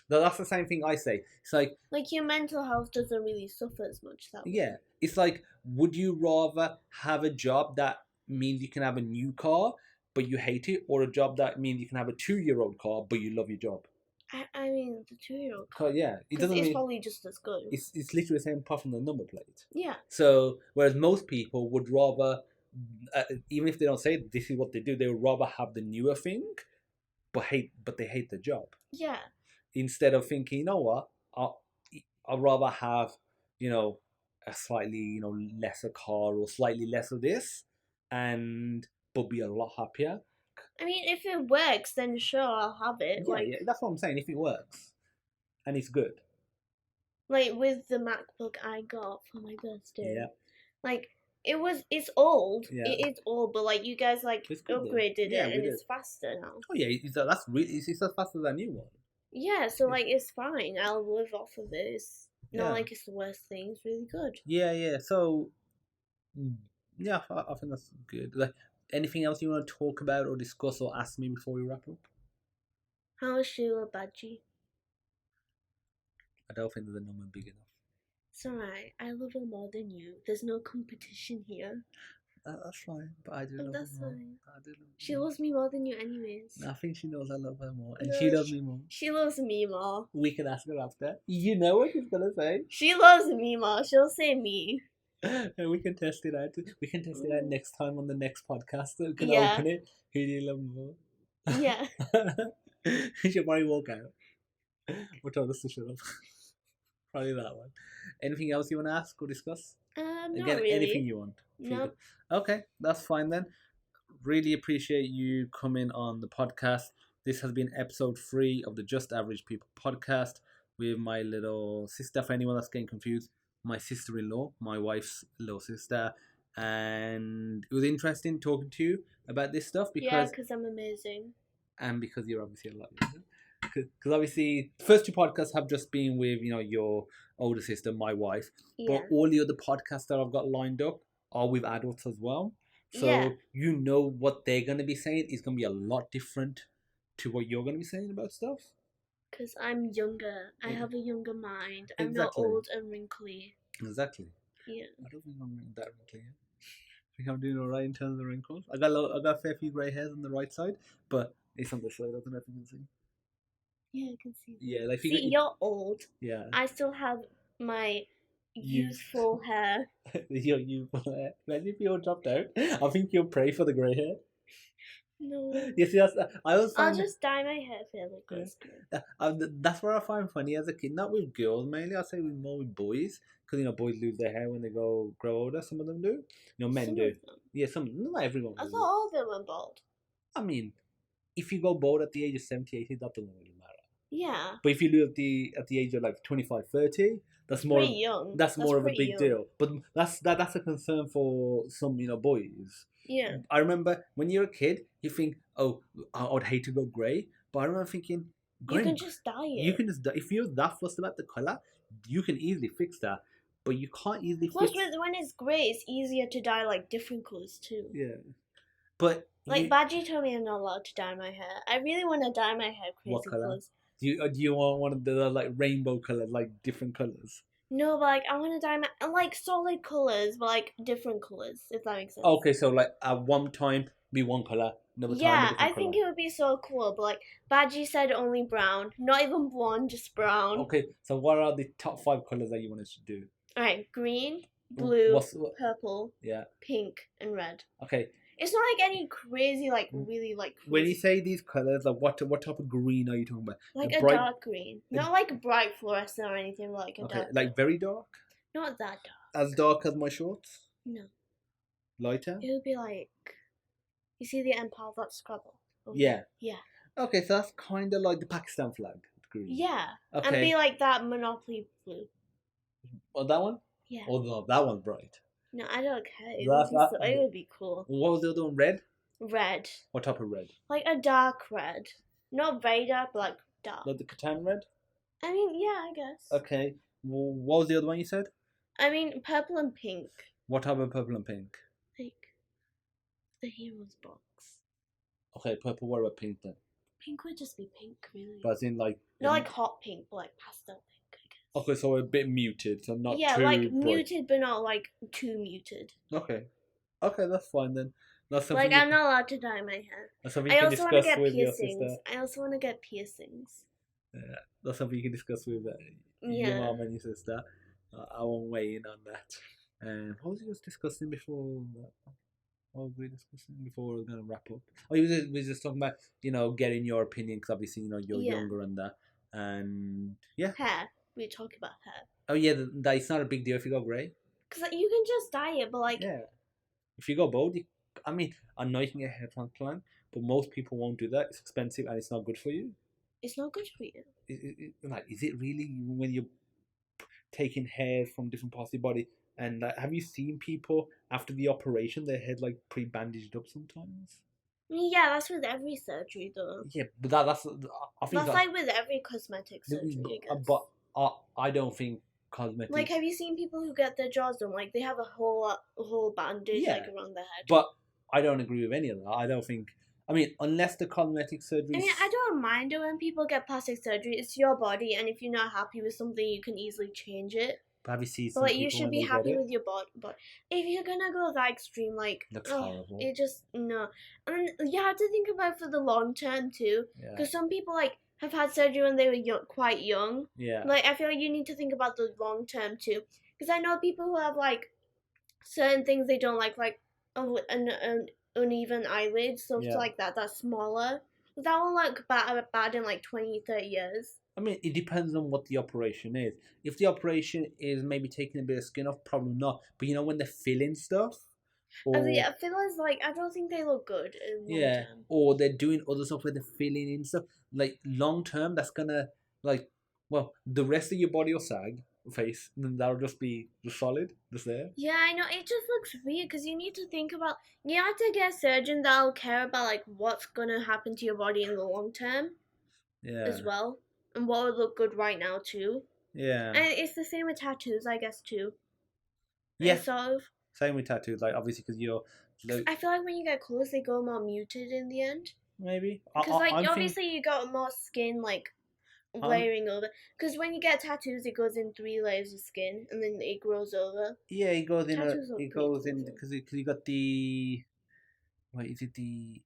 That's the same thing I say. It's like your mental health doesn't really suffer as much that way. Yeah. It's like, would you rather have a job that means you can have a new car but you hate it, or a job that means you can have a 2-year-old car but you love your job? I mean, the 2-year-old car. Yeah. It's probably just as good. It's literally the same apart from the number plate. Yeah. So whereas most people would rather, even if they don't say this is what they do, they would rather have the newer thing but they hate the job. Yeah. Instead of thinking, you know what, I'd rather have a slightly lesser car or slightly less of this, but be a lot happier. I mean, if it works, then sure, I'll have it. Yeah, that's what I'm saying. If it works and it's good, like with the MacBook I got for my birthday. Yeah. It's old. Yeah. It is old, but you guys upgraded it, and it's faster now. Oh yeah, that's really it's faster than new one. Yeah, so it's fine. I'll live off of it. It's not like it's the worst thing. It's really good. Yeah. So yeah, I think that's good. Like, anything else you want to talk about or discuss or ask me before we wrap up? How is Sheila Badgie? I don't think there's a number big enough. It's alright. I love her more than you. There's no competition here. That's fine, but I do love her more. She loves me more than you anyways. I think she knows I love her more, and she loves me more. She loves me more. We can ask her after. You know what she's gonna say. She loves me more. She'll say me. And we can test it out. We can test it out next time on the next podcast. We can open it. Who do you love more? Yeah. She'll probably walk out. Or tell us to shut up. Probably that one. Anything else you want to ask or discuss? Not Again, really. anything you want. No. Okay, that's fine then. Really appreciate you coming on the podcast. This has been episode 3 of the Just Average People podcast with my little sister. For anyone that's getting confused, my sister-in-law, my wife's little sister. And it was interesting talking to you about this stuff because I'm amazing. And because you're obviously a lot younger. Because obviously, the first 2 podcasts have just been with your older sister, my wife. Yeah. But all the other podcasts that I've got lined up are with adults as well. So what they're going to be saying is going to be a lot different to what you're going to be saying about stuff. Because I'm younger. I have a younger mind. I'm not old and wrinkly. Exactly. Yeah. I don't think I'm that wrinkly. think I'm doing alright in terms of wrinkles. I got a fair few grey hairs on the right side, but it's on the side. I don't know if you can see. Yeah, I can see that. Yeah, like if you See, you're old. yeah, I still have my you youthful hair. you imagine if you all dropped out. I think you'll pray for the grey hair. No. You see, I always I'll find just dye my hair if it ever yeah. goes through. That's what I find funny as a kid. Not with girls mainly. I say with more with boys because boys lose their hair when they grow older. Some of them do. Men Some do. of them. Yeah, some not everyone. I Does thought all of them were bald. I mean, if you go bald at the age of 70, 80, that doesn't really matter. Yeah. But if you lose at the age of like 25, 30, that's more pretty young. that's more of a pretty big young. deal. But that's a concern for some boys. Yeah. I remember when you're a kid, you think, oh, I would hate to go grey. But I remember thinking, You can just dye it. You can just if you're that fussed about the colour, you can easily fix that. But you can't easily Plus, fix. when it's grey, it's easier to dye like different colours too. Yeah, but like Badgie told me I'm not allowed to dye my hair. I really want to dye my hair crazy what colour? colours. Do you want one of the like rainbow colours, like different colours? No, but like I want to dye my like solid colours, but like different colours. If that makes sense. Okay, so like at one time be one colour, another time a different I think it would be so cool. But like Badgie said, only brown, not even blonde, just brown. Okay, so what are the top 5 colours that you want us to do? All right, green, blue, What? purple, Yeah. pink, and red. Okay. It's not like any crazy, like really like. Crazy. When you say these colours, like what type of green are you talking about? Like a dark green, not like bright fluorescent or anything. Like a dark. Like very dark. Not that dark. As dark as my shorts. No. Lighter. It would be like, you see the Empire of that Scrabble. Yeah. Yeah. Okay, so that's kind of like the Pakistan flag. Green. Yeah. Okay. And be like that Monopoly blue. Oh, that one. Yeah. Oh no, that one's bright. No, I don't care. It would be cool. What was the other one? Red? Red. What type of red? Like a dark red. Not very dark, but like dark. Like the Catan red? I mean, yeah, I guess. Okay. Well, what was the other one you said? I mean, purple and pink. What type of purple and pink? Like the hero's box. Okay, purple. What about pink then? Pink would just be pink, really. But as in like... Not like hot pink, but like pastel pink. Okay, so a bit muted, so not too like bright. muted, but not like too muted. Okay, that's fine then. That's something like I'm not allowed to dye my hair. That's something I you can also want to discuss get with your piercings. sister. I also want to get piercings. Yeah, that's something you can discuss with your mom and your sister. I won't weigh in on that. And what was you just discussing before? What were we discussing before we were gonna wrap up? Oh, we were just talking about getting your opinion because obviously you're younger and that, and yeah. Hair. We talk about hair. Oh yeah, that it's not a big deal if you go grey. Cause like, you can just dye it, but like if you go bald, I know you can get a hair transplant, but most people won't do that. It's expensive and it's not good for you. It's not good for you. Is it really when you're taking hair from different parts of your body? And have you seen people after the operation, their head like pre-bandaged up sometimes? Yeah, that's with every surgery though. Yeah, but that's I think that's like with every cosmetic surgery. I guess. But I don't think cosmetics. Like, have you seen people who get their jaws done? Like, they have a whole bandage like around their head. But I don't agree with any of that. I don't think. I mean, unless the cosmetic surgery. I mean, I don't mind it when people get plastic surgery. It's your body, and if you're not happy with something, you can easily change it. But have you seen? But like, you should be happy with your body. But if you're gonna go that extreme, like, looks horrible. It just no. And you have to think about it for the long term too, because some people like have had surgery when they were quite young. Yeah. Like, I feel like you need to think about the long term too, because I know people who have like certain things they don't like an uneven eyelids, so like that's smaller. That will look bad in like 20, 30 years. I mean, it depends on what the operation is. If the operation is maybe taking a bit of skin off, probably not. But when they're filling stuff. Fillers, like, I don't think they look good in long term. Or they're doing other stuff where they're filling in stuff. Like, long term, that's gonna, like, well, the rest of your body will sag, face, and then that'll just be solid, just there. Yeah, I know. It just looks weird because you need to think about, you have to get a surgeon that'll care about, like, what's gonna happen to your body in the long term. Yeah. As well. And what would look good right now, too. Yeah. And it's the same with tattoos, I guess, too. Yeah. Same with tattoos, like, obviously, because you're... Like, I feel like when you get clothes, they go more muted in the end. Maybe. Because, like, obviously you got more skin, like, layering over. Because when you get tattoos, it goes in 3 layers of skin, and then it grows over. Yeah, it goes in Tattoos look it pretty goes cool in too. because you got the what is it The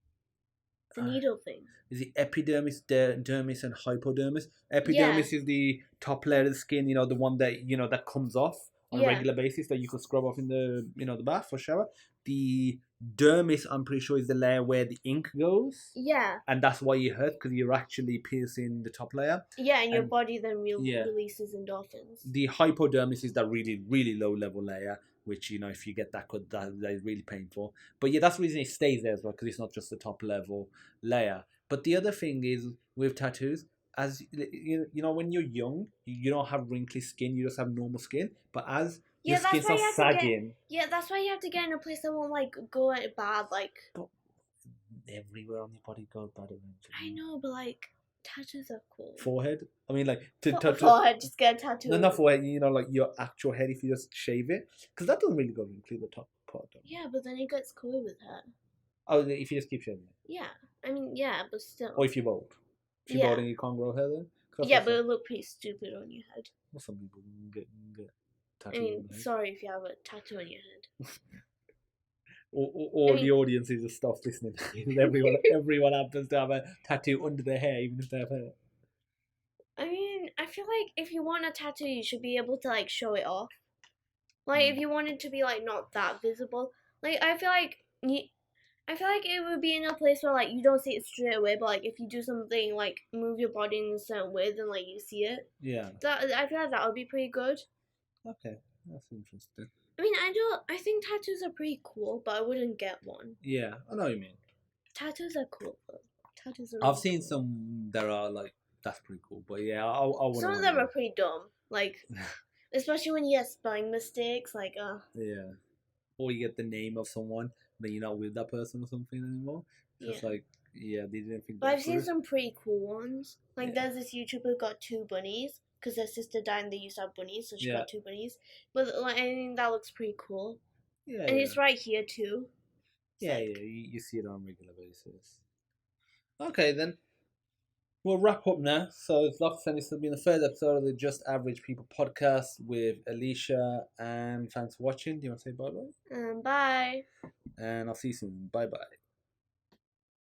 uh, needle thing. is it epidermis, dermis, and hypodermis? Yeah, Epidermis is the top layer of the skin, the one that that comes off on a yeah, regular basis that you could scrub off in the the bath or shower. The dermis, I'm pretty sure, is the layer where the ink goes, yeah, and that's why you hurt because you're actually piercing the top layer. yeah, and your And body then yeah, releases endorphins. the hypodermis is that really really low level layer, which if you get that cut, that is really painful. But yeah, that's the reason it stays there as well, because it's not just the top level layer. But the other thing is with tattoos, as when you're young, you don't have wrinkly skin, you just have normal skin. But as your Yeah, skin that's why starts you have to get. sagging, Yeah, that's why you have to get in a place that won't like go bad. Like but everywhere on your body goes bad I eventually. know, but like tattoos are cool. Forehead, I mean, like to Forehead, just get a tattoo. no, not forehead. Like your actual head, if you just shave it, because that doesn't really go wrinkly, the top part. Yeah, but then it gets cool with hair. Oh, if you just keep shaving it. Yeah, I mean, yeah, but still. Or if you're bald. If you're bald and you can't grow hair then? Yeah, but it look pretty stupid on your head. Well, some people get I tattoos mean, on their head. sorry if you have a tattoo on your head. All the audiences just stop listening. everyone happens to have a tattoo under their hair, even if they have hair. I mean, I feel like if you want a tattoo, you should be able to like show it off. Like if you want it to be like not that visible, like I feel like it would be in a place where like you don't see it straight away, but like if you do something like move your body in a certain way, then like you see it. Yeah. I feel like that would be pretty good. Okay, that's interesting. I mean, I think tattoos are pretty cool, but I wouldn't get one. Yeah, I know what you mean. Tattoos are cool though. Tattoos are. I've seen some that are like that's pretty cool, but yeah, I wouldn't. Some of them are pretty dumb, like especially when you get spelling mistakes, like Yeah, or you get the name of someone, but you're not with that person or something anymore. Just like they didn't think. But I've seen some pretty cool ones. Like Yeah. there's this YouTuber who got 2 bunnies because their sister died and they used to have bunnies, so she Yeah. got 2 bunnies. But like I think that looks pretty cool. Yeah, And it's right here too. Yeah, you see it on a regular basis. Okay, then. We'll wrap up now. So, like I said, this has been the third episode of the Just Average People podcast with Alisha, and thanks for watching. Do you want to say bye bye? Bye. And I'll see you soon. Bye bye.